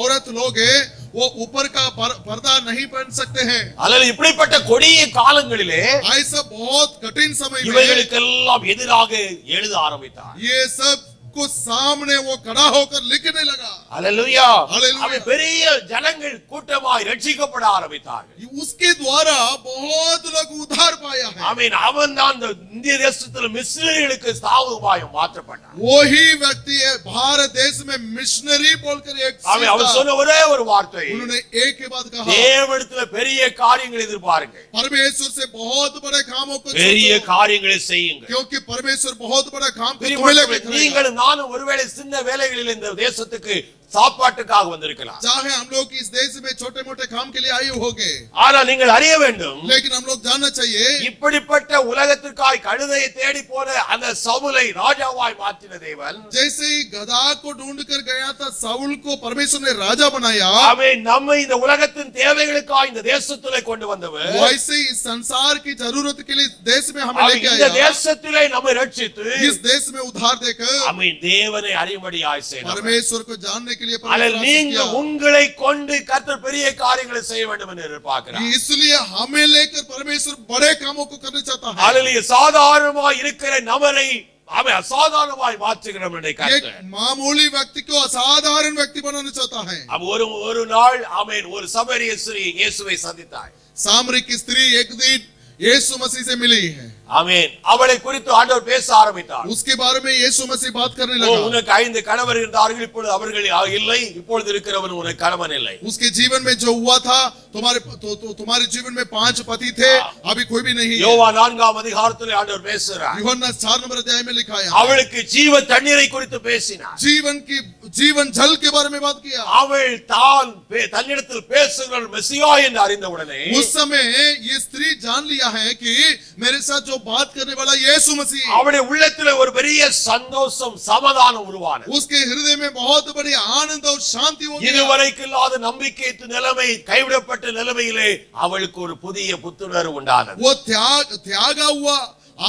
औरत लोग हैं, वो ऊपर का पर्दा नहीं पहन सकते हैं। அல்லது இப்படிப்பட்ட கொடிய காலங்களிலே ऐसा बहुत कठिन समय में இவைகளுக்கெல்லாம் எதிராக எழுத ஆரம்பித்தார். ये सब को सामने वो खड़ा होकर लिखने लगा। அல்லேலூயா. அல்லேலூயா. அவன் பெரிய ஜனங்கள் கூட்டமாய் ரட்சிக்கப்பட ஆரம்பித்தார்கள். उसके द्वारा बहुत लोग उद्धार पाया है। ஆமென். அவன் தான் இந்த இந்திய தேசத்தில் மிஷனரிகளுக்கு ஸ்தாபகமாய் மாற்றப்பட்டான். वही व्यक्ति है भारत देश में मिशनरी बोलकर एक அவன் சொன்ன ஒரே ஒரு வார்த்தை, उन्होंने एक के बाद कहा தேவனிடத்தில் பெரிய காரியங்களை எதிர்பாருங்கள், परमेश्वर से बहुत बड़े कामों को பெரிய चाहो, காரியங்களை செய்யுங்கள். क्योंकि परमेश्वर बहुत बड़ा काम को तुम्हें लेकर करेगा। நீங்களும் நானும் ஒருவேளை சின்ன வேலைகளில் இந்த தேசத்துக்கு சாப்பாட்டுக்காக வந்திருக்கலாம். चाहे हम लोग इस देश में छोटे मोटे काम के लिए आए होंगे, ஆனா நீங்கள் அறிய வேண்டும், लेकिन हम लोग जानना चाहिए இப்படிப்பட்ட உலகத்திற்காய் கழுதையை தேடி போன அந்த சவுலை ராஜாவாய் மாற்றின தேவன், जैसे ही गधा को ढूंढ कर गया था साउल को परमेश्वर ने राजा बनाया, அவன் நம்மை இந்த உலகத்தின் தேவைகளுக்காய் இந்த தேசத்திலே கொண்டு வந்தவர், वैसे ही इस संसार की जरूरत के लिए देश में हमें அவன் लेके இந்த आया। தேசத்திலே நம்மை ரட்சித்து इस देश में उद्धार देकर அவன் தேவனை அறியும்படியாய் செய்தார். परमेश्वर को जानने के लिए அல்ல परमेश्वर நீங்க किया। உங்களை கொண்டு கர்த்தர் பெரிய காரியங்களை செய்ய வேண்டும் என்று எதிர்பார்க்கிறார். इसलिए हमें लेकर परमेश्वर बड़े कामों को करना चाहता है। அல்லேலூயா. சாதாரணமாய் இருக்கிற நபரை அவன் அசாதாரணமாய் மாற்றுகிறவன் एक கர்த்தர். मामूली व्यक्ति को असाधारण व्यक्ति बनाना चाहता है। அப்ப ஒரு நாள் ஆமென் ஒரு சமரிய ஸ்திரீ இயேசுவை சந்தித்தாள். सामरी की स्त्री एक दिन यीशु मसीह से मिली है। ஆமென். அவளை குறித்து ஆண்டவர் பேச ஆரம்பித்தார். उसके बारे में यीशु मसीह बात करने ஓ, लगा। உனக்கு 5 கணவர் இருந்தார்கள், இப்பொழுது அவர்கள் இல்லை, இப்பொழுது இருக்கிறவன் உனக்கு கணவன் இல்லை. उसके जीवन में जो हुआ था, तुम्हारे जीवन में 5 पति थे, अभी कोई भी नहीं है। யோவான் 4ஆம் அதிகாரத்திலே ஆண்டவர் பேசுகிறார். यूहन्ना 4 नंबर अध्याय में लिखा है, அவளுக்கு ஜீவ தண்ணீரை குறித்து பேசினார். जीवन जल के बारे में बात किया। அவள் தான் தன்னிடத்தில் பேசுகிற மெசியா என்று அறிந்தவுடனே उस समय ये स्त्री जान लिया है कि मेरे साथ जो बात करने वाला यीशु मसीह, அவளுடைய உள்ளத்திலே ஒரு பெரிய சந்தோஷம் சமாதானம் உருவானது. उसके हृदय में बहुत बड़ी आनंद और शांति हो गया। இதுவரைக்கும் இல்லாத நம்பிக்கையற்ற நிலைமை, கைவிடப்பட்ட நிலைமையிலே அவளுக்கு ஒரு புதிய புத்துணர்வு உண்டானது. वो त्यागा हुआ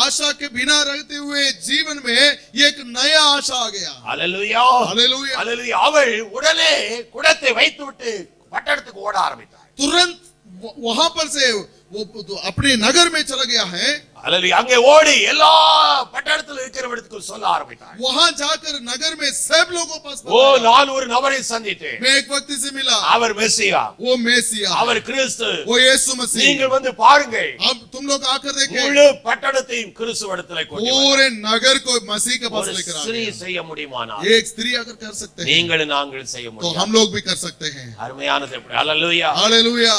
आशा के बिना रहते हुए जीवन में एक नया आशा आ गया। Hallelujah, hallelujah, hallelujah. அவள் உடனே குடத்தை வைத்துவிட்டு பட்டணத்துக்கு ஓட ஆரம்பித்தாள். तुरंत वहां पर से वो अपने नगर में चला गया है। हालेलुया. अங்கே ஓடி எல்லா பட்டணத்தில் இருக்கிறவங்களுக்கு சொல்ல ஆரம்பித்தாள். वहां जाकर नगर में सब लोगों पास ஓ, நான் ஒரு நபரை சந்தித்தேன், मैं एक व्यक्ति से मिला, அவர் மெசியா, वो मेसिया, அவர் கிறிஸ்து, वो यीशु मसीह। நீங்கள் வந்து பாருங்கள். अब तुम लोग आकर देखें, முழு பட்டணத்தையும் கிறிஸ்துவிடத்திலே கொண்டு வந்தார். पूरे नगर को मसीह के पास ஒரு लेकर आ ஸ்திரீ गया। செய்ய முடியுமானா एक स्त्री अगर कर सकते हैं நீங்கள் நாங்கள் செய்ய तो முடியும். हम लोग भी कर सकते हैं। அருமையானது எப்படி? ஹalleluya. हालेलुया,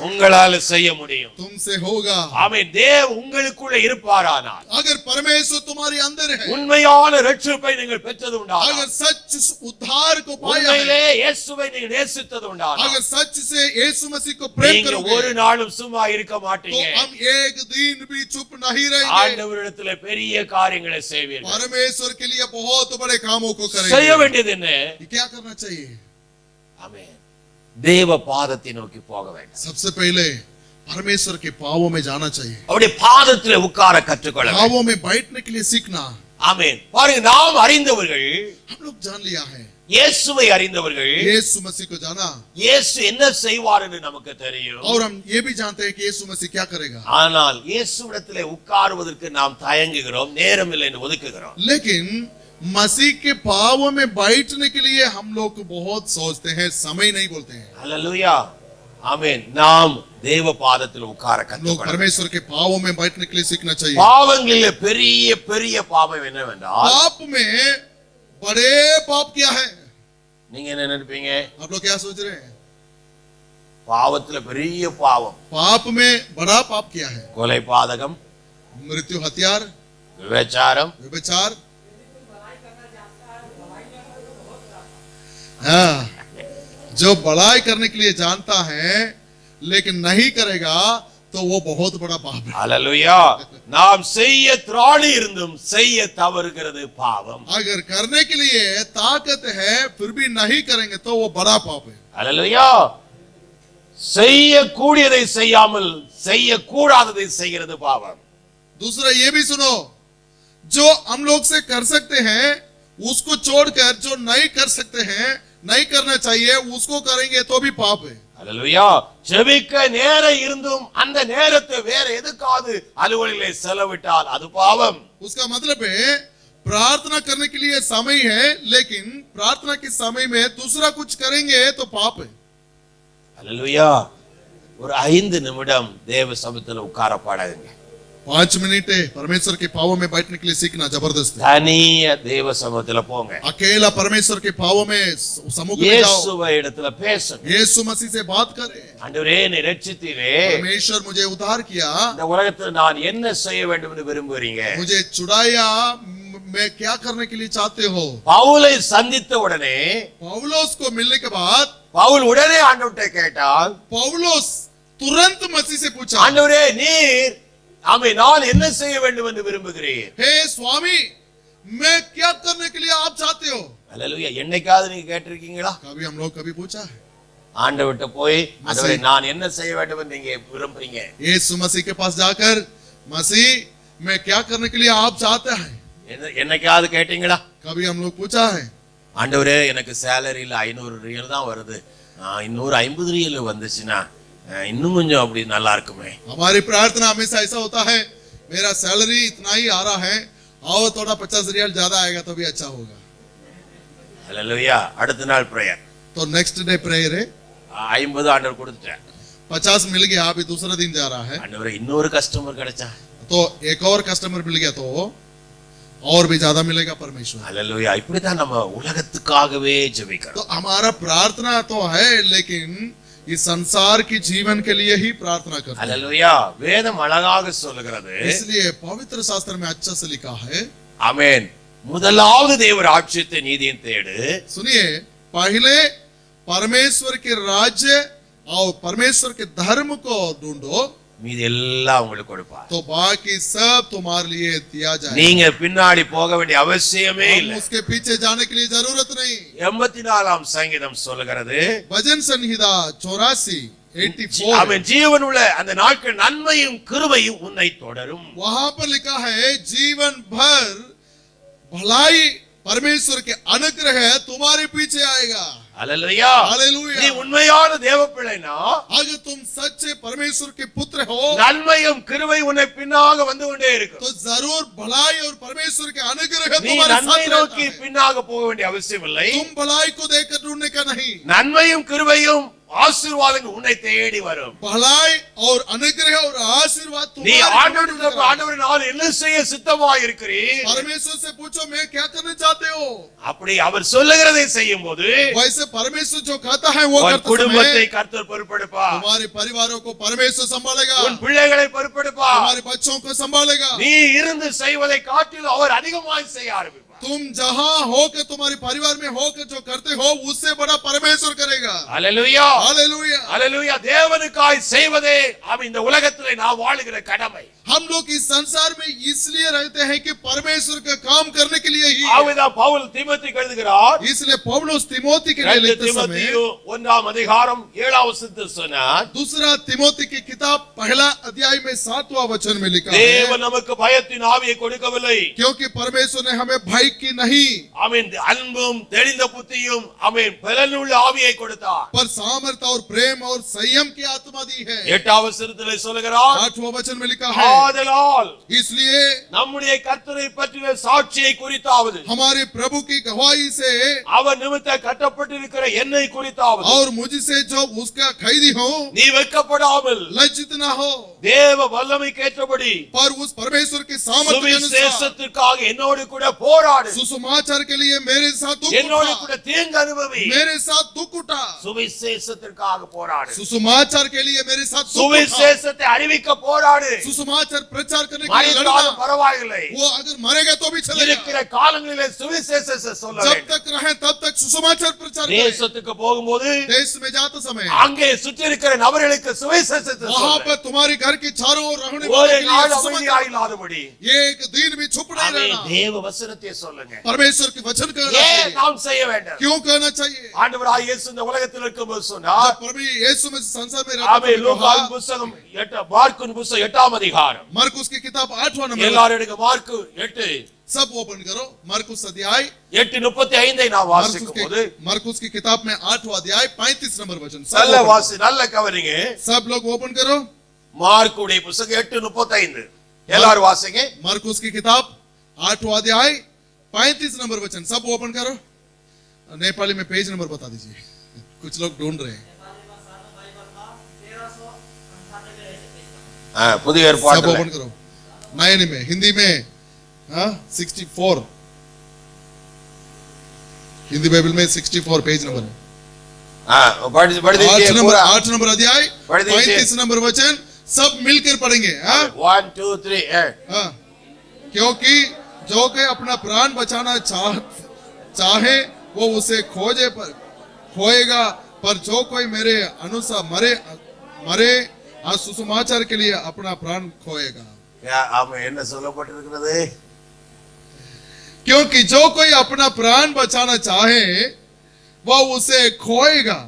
உங்களால செய்ய முடியும். तुमसे होगा। ஆமென். தேவ உங்களுக்குள்ள இருப்பாரானால், अगर परमेश्वर तुम्हारे अंदर है, உண்மையான ரட்சிப்பை நீங்கள் பெற்றது अगर உண்டானால், सच उद्धार को पाया है, உண்மையிலே இயேசுவை நீங்கள் நேசித்தது உண்டானால், अगर सच से यीशु मसीह को प्रेम நீங்க करोगे ஒரு நாளும் சும்மா இருக்க तो மாட்டீங்க. हम एक दिन भी चुप नहीं रहेंगे। ஆண்டவரிடத்திலே பெரிய காரியங்களை செய்வீர்கள். परमेश्वर के लिए बहुत बड़े कामों को செய்ய करेंगे। வேண்டியது என்ன? क्या करना चाहिए? ஆமென். தேவ பாதத்தை நோக்கி போக வேண்டும். सबसे पहले परमेश्वर के पावों में जाना चाहिए, அவருடைய பாதத்திலே உட்கார கற்றுக்கொள்ள வேண்டும். पावों में बैठने के लिए सीखना। ஆமென். பாருங்க, நாம் அறிந்தவர்கள், हम लोग जान लिया है, இயேசுவை அறிந்தவர்கள், यीशु मसीह को जाना, இயேசு என்ன செய்வார் என்று நமக்கு தெரியும். और हम ये भी जानते हैं कि यीशु मसीह क्या करेगा। ஆனால் இயேசுவிடத்திலே உட்காருவதற்கு நாம் தயங்குகிறோம், நேரம் இல்லை என்று ஒதுக்குகிறோம். लेकिन मसीह के पावों में बैठने के लिए हम लोग बहुत सोचते हैं, समय नहीं बोलते हैं। ஹalleluya. ஆமென். நாம் தேவ பாதத்தில் உட்கார हम लोग கற்றுக்கொள்ள. परमेश्वर के पावों में बैठने के लिए सीखना चाहिए। பாவங்களிலே பெரிய பெரிய பாவம் என்னவென்றால், पाप में बड़े पाप क्या है? நீங்க என்ன நினைப்பீங்க? आप लोग क्या सोच रहे हैं? பாவத்துல பெரிய பாவம் पाप में बड़ा पाप क्या है? கொலை, பாதகம், मृत्यु, हत्यार, விபச்சாரம், व्यभिचार। हाँ, जो बड़ाई करने के लिए जानता है लेकिन नहीं करेगा तो वो बहुत बड़ा पाप है। ஹalleluya. நாம் செய்ய திராணி இருந்தும் செய்ய தவறுகிறது பாவம். अगर करने के लिए ताकत है फिर भी नहीं करेंगे तो वो बड़ा पाप है। ஹalleluya. செய்யக்கூடியதை செய்யாமல் செய்யக்கூடாததை செய்கிறது பாவம். दूसरा ये भी सुनो, जो हम लोग से कर सकते हैं उसको छोड़कर जो नहीं कर सकते हैं, नहीं करना चाहिए, उसको करेंगे तो भी पाप है। ஹalleluya. ஜெபிக்க நேரம் இருந்தும் அந்த நேரத்தை வேற எதுக்காவது அலுவலிலே செலவிட்டால் அது பாவம். उसका मतलब है प्रार्थना करने के लिए समय है लेकिन प्रार्थना के समय में दूसरा कुछ करेंगे तो पाप है। ஹalleluya. ஒரு 5 நிமிடம் தேவ சமூகத்தில் உட்கார பாடாதீங்க. 5 मिनट परमेश्वर के पावों में बैठने के लिए सीखना जबरदस्त है। தனிய தேவ சமூகத்தில் போங்க. अकेला परमेश्वर के पावों में समूह में जाओ, இயேசுவை இடத்துல பேசுங்க. यीशु मसीह से बात करें। ஆண்டவரே, நீ ரட்சித்தீரே, परमेश्वर मुझे उद्धार किया, இந்த உலகத்தில் நான் என்ன செய்ய வேண்டும் என்று விரும்புகிறீங்க? मुझे छुड़ाया, मैं क्या करने के लिए चाहते हो? பவுலை சந்தித்த உடனே पौलुस को मिलने के बाद பவுல் உடனே ஆண்டவர்கிட்ட கேட்டால், पौलुस तुरंत मसीह से पूछा, ஆண்டவரே, நீர் நான் என்ன செய்ய வேண்டும் என்று விரும்புகிறீர்? हे स्वामी, मैं क्या करने के लिए आप चाहते हो? ஹalleluya. என்னைக்காவது நீங்க கேட்டிருக்கீங்களா? कभी हम लोग कभी पूछा है? ஆண்டவர்கிட்ட போய், ஆண்டவரே, நான் என்ன செய்ய வேண்டும் என்று நீங்க விரும்புறீங்க? यीशु मसीह के पास जाकर, मसीह मैं क्या करने के लिए आप चाहते हैं? என்னைக்காவது கேட்டீங்களா? कभी हम लोग पूछा है? ஆண்டவரே, எனக்கு சேலரியில 500 ரியல் தான் வருது, இன்னொரு 50 ரியல் வந்துச்சுன்னா இன்னும் கொஞ்சம் அப்படி நல்லா இருக்குமே. हमारी प्रार्थना हमेशा ऐसा होता है, मेरा सैलरी इतना ही आ रहा है और थोड़ा 50 रियल ज्यादा आएगा तो भी अच्छा होगा। ஹalleluya. அடுத்த நாள் பிரேயர், तो नेक्स्ट डे प्रेयर है, 50 ஆண்டவர் கொடுத்துட்டேன். 50 मिल गया, अभी दूसरा दिन जा रहा है, ஆண்டவரே இன்னொரு கஸ்டமர் கிடைச்சா तो एक और कस्टमर मिल गया तो और भी ज्यादा मिलेगा परमेश्वर। ஹல்லேலூயா இப்படிதான் நம்ம உலகத்துக்காகவே तो ஜெபிக்கிறோம் हमारा प्रार्थना तो है, लेकिन इस संसार की जीवन के लिए ही प्रार्थना करते हैं। ஹல்லேலூயா வேதம் அழகாக சொல்லுகிறது इसलिए पवित्र शास्त्र में अच्छा से लिखा है, ஆமென் முதலாவது தேவ ராஜ்யத்தை நீதியும் தேடு सुनिए, पहले परमेश्वर के राज्य और परमेश्वर के धर्म को ढूंढो, மீதி எல்லாம் உங்களுக்கு கொடுப்பார் तो बाकी सब तुम्हारे लिए दिया जाए। நீங்க பின்னாடி போக வேண்டிய அவசியமே हम இல்லை उसके पीछे जाने के लिए जरूरत नहीं। 84ஆம் சங்கீதம் சொல்லுகிறது भजन संहिता 84 அவன் ஜீவனுள்ள அந்த நாட்கள் நன்மையும் கிருபையும் உன்னை தொடரும் वहां पर लिखा है, जीवन भर भलाई परमेश्वर के अनुग्रह तुम्हारे पीछे आएगा। ஹல்லேலூயா हालेलुया। நீ உண்மையான தேவ பிள்ளைனா अगर तुम सच्चे परमेश्वर के पुत्र हो நன்மையும் கிருபை உன்னை பின்னாக வந்து கொண்டே இருக்கும் तो जरूर भलाई और परमेश्वर के अनुग्रह நீ तुम्हारे நன்மை साथ நோக்கி रहता है। பின்னாக போக வேண்டிய அவசியம் இல்லை तुम भलाई को देखकर ढूंढने का नहीं, நன்மையும் கிருபையும் ஆசீர்வாதங்கள் உன்னை தேடி வரும் भलाई और अनुग्रह और आशीर्वाद நீ तुम्हारे ஆண்டவரிடம் ஆண்டவரே நான் என்ன செய்ய சித்தமாய் இருக்கிறேன் परमेश्वर से पूछो, मैं क्या करना चाहते हो? அப்படி அவர் சொல்லுகிறதை செய்யும்போது वैसे परमेश्वर जो कहता है वो உன் करते குடும்பத்தை समय கர்த்தர் பொறுப்பெடுப்பா तुम्हारे परिवारों को परमेश्वर संभालेगा, உன் பிள்ளைகளை பொறுப்பெடுப்பா तुम्हारे बच्चों को संभालेगा। நீ இருந்து செய்வதை காட்டிலும் அவர் அதிகமாய் செய்ய ஆரம்பிப்பார் तुम जहां होकर तुम्हारे परिवार में होकर जो करते हो उससे बड़ा परमेश्वर करेगा। ஹல்லேலூயா हालेलुया। ஹல்லேலூயா தேவனுக்காய் செய்வதே அவன் இந்த உலகத்திலே நான் வாழுகிற கடமை हम लोग इस संसार में इसलिए रहते हैं कि परमेश्वर का काम करने के लिए ही। ஆகவேதான் பவுல் தீமோத்தேயுக்கு எழுதுகிறார் इसलिए पौलुस तिमोथी के लिए लिखते समय தீமோத்தேயு 1ஆம் அதிகாரம் 7ஆம் வசனத்தில் சொன்னார் दूसरा तिमोथी की किताब पहला अध्याय में 7वां वचन में लिखा है, தேவன் நமக்கு பயத்தின் ஆவியை கொடுக்கவில்லை क्योंकि परमेश्वर ने हमें भय की नहीं அவன் அன்பும் தெளிந்த புத்தியும் அவன் பலனுள்ள ஆவியை கொடுத்தார் पर सामर्थ्य और प्रेम और संयम की आत्मा दी है। 8ஆம் வசனத்திலே சொல்லுகிறார் 8वां वचन में लिखा है, ஆதலால் इसलिए நம்முடைய கர்த்தரை பற்றின சாட்சியை குறித்தாவது हमारे प्रभु की गवाही से அவர் நிமித்த கட்டப்பட்டிருக்கிற என்னை குறித்தாவது और मुझसे जो उसका कैदी हो நீ வெட்கப்படாமல் लज्जित ना हो, தேவ வல்லமைக்கேற்றபடி पर उस परमेश्वर के सामर्थ्य के अनुसार சுவிசேஷத்திற்காக என்னோடு கூட போராடு सुसमाचार के लिए मेरे साथ दुख என்னோடு उठा, கூட தீங்கு அனுபவி मेरे साथ दुख उठा, சுவிசேஷத்திற்காக போராடு सुसमाचार के लिए मेरे साथ दुख उठा, சுவிசேஷத்தை அறிவிக்க போராடு सुसमाचार प्रचार करने के लिए மரித்தாலும் लड़ना, பரவாயில்லை वो अगर मरेगा तो भी चलेगा, இருக்கிற காலங்களிலே சுவிசேஷத்தை சொல்ல जब வேண்டும் तक रहे तब तक सुसमाचार प्रचार करें। தேசத்துக்கு போகும்போது देश में जाते समय அங்கே சுற்றி இருக்கிற நபர்களுக்கு சுவிசேஷத்தை वहां சொல்ல पर तुम्हारे घर के चारों ओर रहने ஒரு वाले के நாள் लिए सुसमाचार, அமைதியாக இல்லாதபடி एक दिन भी चुप नहीं அதை रहना, தேவ வசனத்தை சொல்லுங்க परमेश्वर के वचन कहना ஏன் चाहिए। நாம் செய்ய வேண்டும் क्यों कहना चाहिए? ஆண்டவராகிய இயேசு இந்த உலகத்தில் இருக்கும்போது சொன்னார் जब प्रभु यीशु में संसार में ஆமே रहते லூக்காவின் புத்தகம் மார்க்குவின் புத்தகம் 8ஆம் அதிகாரம் मरकुस की किताब 8वां नंबर, எல்லாரும் எடுங்க மார்க்கு 8 सब ओपन करो, मरकुस अध्याय 8:35 நாம் வாசிக்கும் போது मरकुस की किताब में 8वां अध्याय 35 नंबर वचन, सब நல்ல open வாசி நல்ல கவனிங்க करो। सब लोग ओपन करो, மார்க்குடைய புத்தகம் 8:35 எல்லாரும் வாசிங்க मरकुस की किताब 8वां अध्याय 35 नंबर वचन, सब ओपन करो। नेपाली में पेज नंबर बता दीजिए, कुछ लोग ढूंढ रहे हैं। புதிய सब ஏற்பாட்டுல ओपन करो, नए में, हिंदी में 64, हिंदी बाइबल में 64 पेज नंबर है। पढ़ दीजिए पूरा 8 नंबर अध्याय पढ़ दीजिए। 35 नंबर वचन, सब मिलकर पढ़ेंगे। 1 2 3 हाँ, क्योंकि जो कोई अपना प्राण बचाना चाहे वो उसे खोएगा, पर जो कोई मेरे अनुसार मरे और सुसमाचार के लिए अपना प्राण खोएगा। ஆமா என்ன சொல்லப்பட்டிருக்கிறது क्योंकि जो कोई अपना प्राण बचाना चाहे वह उसे खोएगा,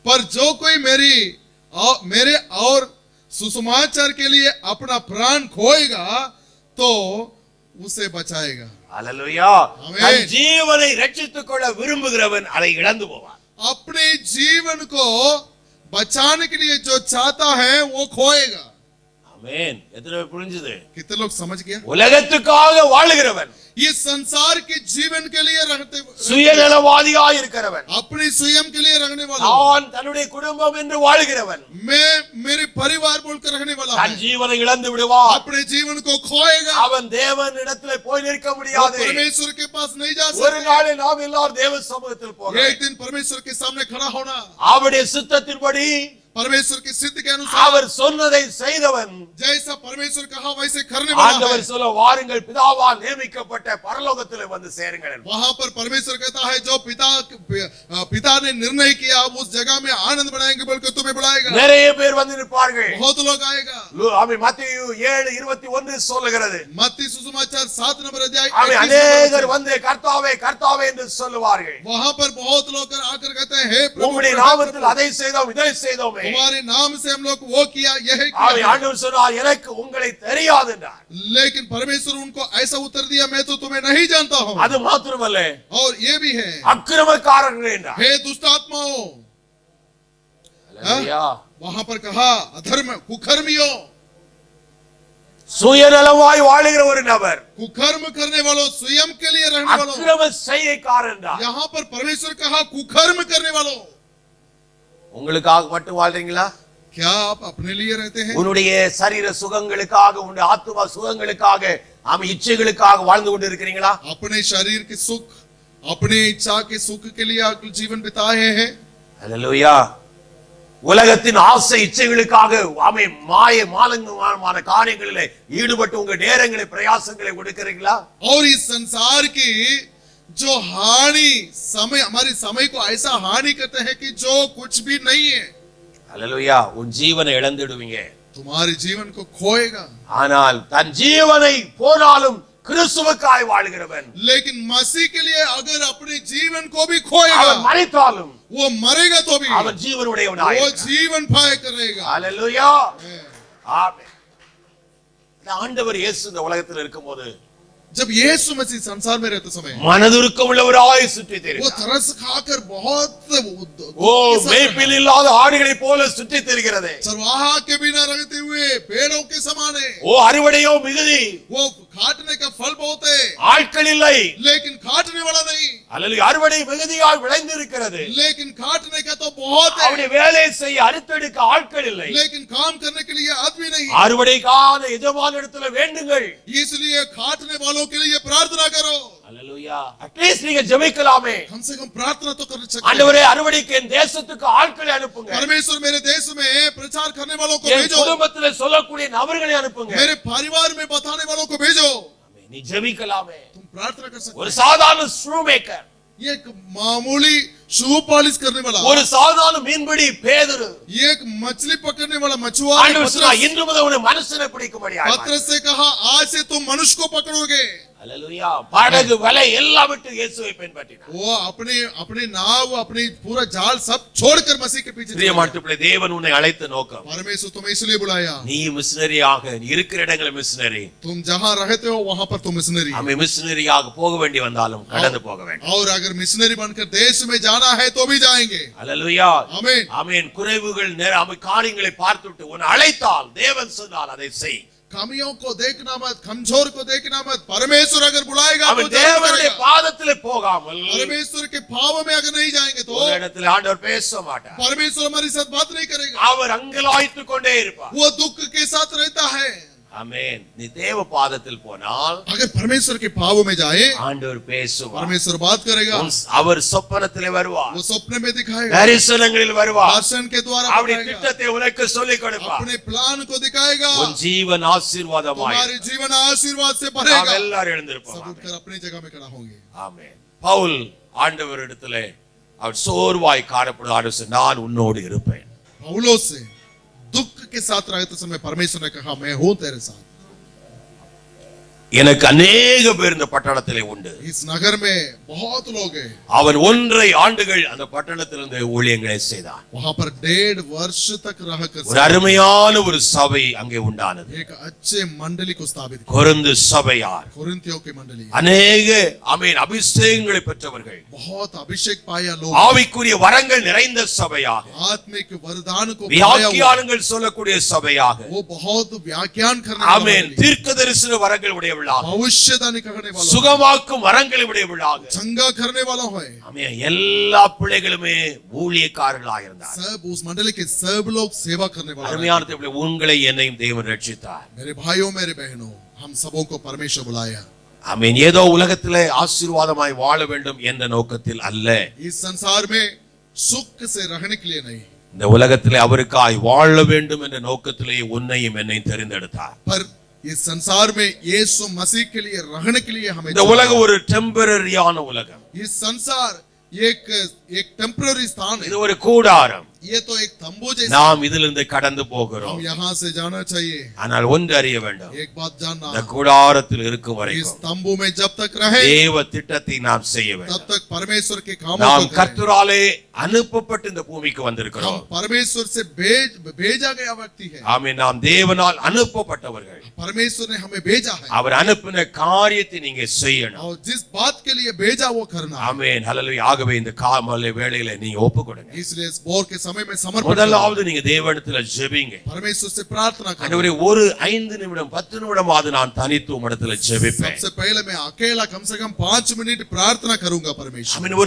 पर जो कोई मेरे और सुसमाचार के लिए अपना प्राण खोएगा तो उसे बचाएगा। அல்லேலூயா ஆமென். தன் ஜீவனை ரட்சித்துக் கொள்ள விரும்புகிறவன் அதை இழந்து போவான் अपने जीवन को बचाने के लिए जो चाहता है वो खोएगा। ஆமென். எத்தனை பேர் புரிஞ்சுது? कितने लोग समझ गया? உலகத்துக்காக வாழுகிறவன், ये संसार के जीवन के लिए रहते, சுயநலவாதியாய் இருக்கிறவன், अपने स्वयं के लिए रहने वाला, நான் தன்னுடைய குடும்பம் என்று வாழுகிறவன், मैं मेरे परिवार बोलकर रहने वाला தன் है, ஜீவனை இழந்து விடுவான். अपने जीवन को खोएगा, அவன் தேவன் இடத்திலே போய் நிற்க वो முடியாது. परमेश्वर के पास नहीं जा ஒரு सकता। நாளில் நாம் எல்லாரும் தேவ சமூகத்தில் போகிறோம். एक दिन परमेश्वर के सामने खड़ा होना, அவருடைய சித்தத்தின்படி परमेश्वर की सिद्ध के अनुसार, அவர் சொன்னதை செய்தவன், जैसा परमेश्वर कहा वैसे करने वाला ஆண்டவர் है। சொல்ல வாருங்கள் பிதாவால் நியமிக்கப்பட்ட பரலோகத்திலே வந்து சேருங்கள். वहां पर परमेश्वर कहता है जो पिता ने निर्णय किया आप उस जगह में आनंद बनाएंगे बोलकर तुम्हें बुलाएगा। நிறைய பேர் வந்து நிற்பார்கள். बहुत लोग आएगा। ஆமென். மத்தேயு 7:21 சொல்லுகிறது. मत्ती सुसमाचार 7 नंबर अध्याय ஆமென். அநேகர் வந்து கர்த்தாவே கர்த்தாவே என்று சொல்லுவார்கள். वहां पर बहुत लोग आकर कहते हैं हे प्रभु உம்முடைய நாமத்தில் அதை செய்தோம் இதை செய்தோமே. तुम्हारे नाम से हम लोग वो किया यह ஆமென். किया, ஆண்டவர் சொன்னார் எனக்கு உங்களை தெரியாது என்றார். लेकिन परमेश्वर उनको ऐसा उत्तर दिया मैं तो तुम्हें नहीं जानता हूँ। அது மாத்திரமல்ல और ये भी है அக்கிரமக்காரர்கள் என்றார். हे दुष्ट आत्माओं, அல்லேலூயா. वहां पर कहा अधर्म कुकर्मियों, சுயநலமாய் வாழுகிற ஒரு நபர், कुकर्म करने वालों, स्वयं के लिए रहने वालों। அக்கிரம செய்கைக்காரர் என்றார். यहाँ पर परमेश्वर कहा कुकर्म करने वालों। உங்களுக்காக மட்டும் வாழ்றீங்களா? क्या आप अपने लिए रहते हैं? உன்னுடைய சரீர சுகங்களுக்காக உன்னுடைய ஆத்துமா சுகங்களுக்காக ஆமென் இச்சைகளுக்காக வாழ்ந்து கொண்டு இருக்கிறீங்களா? अपने शरीर के सुख, अपने इच्छा के सुख के लिए आप जीवन बिताए हैं? அல்லேலூயா. உலகத்தின் ஆசை இச்சைகளுக்காக ஆமென் மாலங்கமான காரியங்களிலே ஈடுபட்டு உங்க நேரங்களை பிரயாசங்களை கொடுக்கிறீங்களா? और इस संसार की जो हानि समय, हमारे समय को ऐसा हानि करते हैं कि जो कुछ भी नहीं है, அல்லேலூயா. உன் ஜீவனை இழந்துடுவீங்க. तुम्हारे जीवन को खोएगा। ஆனால் தன் ஜீவனை போனாலும் கிறிஸ்துவுக்காய் வாழ்கிறவன், लेकिन मसीह के लिए अगर अपने जीवन को भी खोएगा, அவன் மரித்தாலும் वो मरेगा तो भी அவன் ஜீவனுடையவனாய் वो இருக்கிறான். जीवन पाए करेगा। அல்லேலூயா. ஆமென். இந்த ஆண்டவர் இயேசு இந்த உலகத்தில் இருக்கும்போது जब यीशु मसीह संसार में रहते समय மனதுருக்கம் உள்ளவராய் சுற்றி वो திரிந்தார். तरस खाकर बहुत ஓ மேய்ப்பில் இல்லாத ஆடுகளைப் போல சுற்றி திரிகிறது. चरवाहा के बिना रहते हुए पेड़ों के समान है। ஓ அறுவடையோ மிகுதி, वो काटने का फल बहुत है ஆட்கள் இல்லை. लेकिन काटने वाला नहीं। அல்லேலூயா. அறுவடை மிகுதியாய் விளைந்திருக்கிறது, लेकिन काटने का तो बहुत है, அவருடைய வேலை செய்ய அறுத்தெடுக்க ஆட்கள் இல்லை. लेकिन काम करने के लिए आदमी नहीं। அறுவடைக்கான எஜமானிடத்தில் வேண்டுங்கள். इसलिए काटने वालों के लिए प्रार्थना करो। அல்லேலூயா. அட்லீஸ்ட் நீங்க ஜெபிக்கலாமே. कम से कम प्रार्थना तो कर सकते हैं। ஆண்டவரே அறுவடைக்கு என் தேசத்துக்கு ஆட்களை அனுப்புங்க. परमेश्वर मेरे देश में प्रचार करने वालों को என் भेजो, குடும்பத்திலே சொல்லக்கூடிய நபர்களை அனுப்புங்க. मेरे परिवार में बताने वालों को भेजो। நீ ஜெபிக்கலாமே. तुम प्रार्थना कर सकते ஒரு हो। சாதாரண ஷூ மேக்கர், ये एक मामूली शू पॉलिश करने वाला, ஒரு சாதாரண மீன்பிடி பேதுரு, ये एक मछली पकड़ने वाला मछुआरा ஆண்டவர் சொன்னார் இன்று முதல் உன்னை மனுஷனை பிடிக்கும்படியாய் மாற்று. पत्रस से कहा आज से तुम मनुष्य को पकड़ोगे। அல்லேலூயா. படகு வலை எல்லாம் விட்டு இயேசுவை பின்பற்றினார். वो अपने नाव, अपनी पूरा जाल सब छोड़कर मसीह के पीछे चले। பிரியமானவர்களே, தேவன் உன்னை அழைத்த நோக்கம் परमेश्वर तुम्हें इसलिए बुलाया, நீ மிஷனரியாக நீ இருக்கிற இடங்களில் மிஷனரி, तुम जहाँ रहते हो वहां पर तुम मिशनरी। ஆமே மிஷனரியாக போக வேண்டி வந்தாலும் கடந்து போக வேண்டும். और अगर मिशनरी बनकर देश में जाना है तो भी जाएंगे। அல்லேலூயா. आमीन। ஆமென். குறைவுகள் காரியங்களை பார்த்துட்டு உன்னை அழைத்தால் தேவன் சொன்னால் அதை செய். कमियों को देखना मत, कमजोर को देखना मत। परमेश्वर अगर बुलाएगा तो அவன் जरूर தேவனுடைய करेगा। பாதத்திலே போகாமல் परमेश्वर के पाव में अगर नहीं जाएंगे तो ஒரு இடத்துல ஆண்டவர் பேச மாட்டார். परमेश्वर हमारी साथ बात नहीं करेगा। அவர் அங்கலாய்த்துக் கொண்டே இருப்பார். वो दुख के साथ रहता है। ஆமென். நீ தேவ பாதத்தில் போனால் अगर परमेश्वर के पाव में जाए ஆண்டவர் பேசுவார். परमेश्वर बात करेगा, அவர் சொப்பனத்திலே வருவார், वो सपने में दिखाएगा, தரிசனங்களில் வருவார், दर्शन के द्वारा அவருடைய बताएगा, திட்டத்தை உனக்கு சொல்லிக் கொடுப்பார். अपने प्लान को दिखाएगा। உன் ஜீவன் ஆசீர்வாதமாய் तुम्हारे जीवन आशीर्वाद से நாம் भरेगा। எல்லாரும் सब எழுந்திருப்போம். उठकर अपनी जगह में खड़ा होंगे। ஆமென். பவுல் ஆண்டவரிடத்திலே அவர் சோர்வாய் காணப்படுவார், நான் உன்னோடு இருப்பேன். पौलुस से दुख के साथ रहते समय परमेश्वर ने कहा मैं हूं तेरे साथ। எனக்கு अनेक பேர் இந்த பட்டணத்திலே உண்டு. इस नगर में बहुत लोग हैं. அவன் 1.5 ஆண்டுகள் அந்த பட்டணத்திலிருந்து ஊழியங்களை செய்தான். वहां पर 1.5 वर्ष तक रहकर ஒரு அருமையான ஒரு சபை அங்கே உண்டானது. एक अच्छे मंडली को स्थापित किया. கொரிந்து சபையார் कोरिन्थियों की मंडली. अनेक ஆமென் அபிஷேகங்களை பெற்றவர்கள். बहुत अभिषेक पाया लोग. ஆவிக்குரிய வரங்கள் நிறைந்த சபையாக. आत्मिक वरदान को पाया. வியாக்கியானங்கள் சொல்லக்கூடிய சபையாக. वो बहुत व्याख्यान करने ஆமென் தீர்க்கதரிசன வரங்கள் உடையவர்களாக. भविष्यवाणी करने वाला. சுகமாக்கும் வரங்களை உடையவர்களாக. चंगा करने वाला है. ஆமென் எல்லா பிள்ளைகளுமே ஊழியக்காரர்களாக இருந்தார். सब उस मंडली के सब लोग सेवा करने वाले. அருமையான தேவனே உங்களை என்னையும் தேவன் ரட்சித்தார். मेरे भाइयों मेरे बहनों हम सबों को परमेश्वर बुलाया. ஆமென் ஏதோ உலகத்திலே ஆசீர்வாதமாய் வாழ வேண்டும் என்ற நோக்கத்தில் அல்ல. इस संसार में सुख से रहने के लिए नहीं. இந்த உலகத்திலே அவருக்காய் வாழ வேண்டும் என்ற நோக்கத்திலே உன்னையும் என்னையும் தெரிந்தெடுத்தார். पर इस संसार में यीशु मसीह के लिए रहने के लिए हमें. இந்த உலகம் ஒரு டெம்பரரியான உலகம். इस संसार एक टेम्पररी स्थान है. இது ஒரு கூடாரம். ये तो एक तंबू जैसा. நாம் இதிலிருந்து கடந்து போகிறோம். हम यहाँ से जाना चाहिए. ஆனால் ஒன்று அறிய வேண்டும். एक बात जानना. இந்த கூடாரத்தில் இருக்கும் इस வரைக்கும் तंबू में जब तक रहे தேவ திட்டத்தை நாம் செய்ய तब வேண்டும். तक परमेश्वर के कामों நாம் को करें. கர்த்தராலே அனுப்பப்பட்டு இந்த பூமிக்கு வந்திருக்கிறோம். हम परमेश्वर से भेजा गया व्यक्ति है. ஆமென் நாம் தேவனால் அனுப்பப்பட்டவர்கள். परमेश्वर ने हमें भेजा है. அவர் அனுப்பின காரியத்தை நீங்க செய்யணும். और जिस बात के लिए भेजा वो करना. ஆமென் ஹல்லேலூயா. ஆகவே இந்த காலை வேளையில நீங்க ஒப்புக்கொடுங்க. इसलिए इस बोर के समय में समर्पण. முதலாவது நீங்க தேவனிடத்துல ஜெபிங்க. परमेश्वर से प्रार्थना करो. ஆண்டவரே ஒரு 5 நிமிடம் 10 நிமிடமாவது நான் தனித்து உம்மிடத்துல ஜெபிப்பேன். सबसे पहले मैं अकेला कम से कम 5 मिनट प्रार्थना करूंगा परमेश्वर. ஆமென்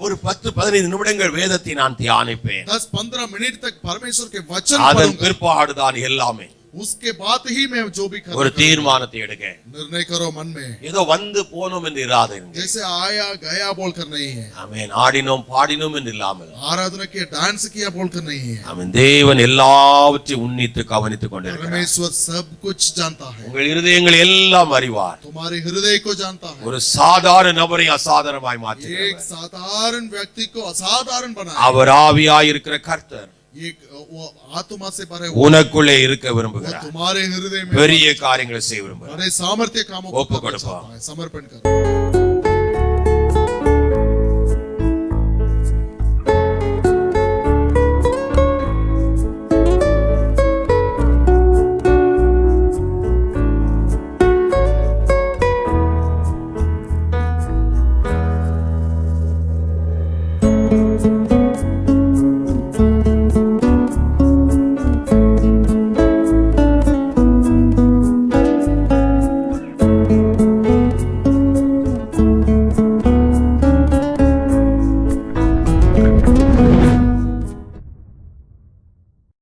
ஒரு 10-15 நிமிடங்கள் வேதத்தை நான் தியானிப்பேன். 10-15 मिनट तक परमेश्वर के वचन அதன் पढ़ूंगा. பிற்பாடு தான் எல்லாமே. उसके बाद ही मैं जो भी ஒரு करूंगा. தீர்மானத்தை எடுங்க. निर्णय करो मन में. ஏதோ வந்து போனோம் என்று இராதீங்க. जैसे आया गया बोलकर नहीं है. ஆமென் ஆடினோம் பாடினோம் என்று இல்லாமல். आराधना किया डांस किया बोलकर नहीं है. ஆமென் தேவன் எல்லாவற்றையும் உன்னித்து கவனித்துக் கொண்டிருக்கிறார். परमेश्वर सब कुछ जानता है. உங்கள் இருதயங்கள் எல்லாம் அறிவார். तुम्हारे हृदय को जानता है. ஒரு சாதாரண நபரை அசாதாரணமாய் एक மாற்றுகிறார். साधारण व्यक्ति को असाधारण बनाया. அவர் ஆவியாய் இருக்கிற கர்த்தர் एक वो आत्मा से भरे உனக்குள்ளே இருக்க वो விரும்புகிறார். तुम्हारे हृदय में பெரிய காரியங்களை செய்ய விரும்புகிறார். बड़े सामर्थ्य कामों को ஒப்பு करना கொடுப்போம். चाहता है. समर्पण करो.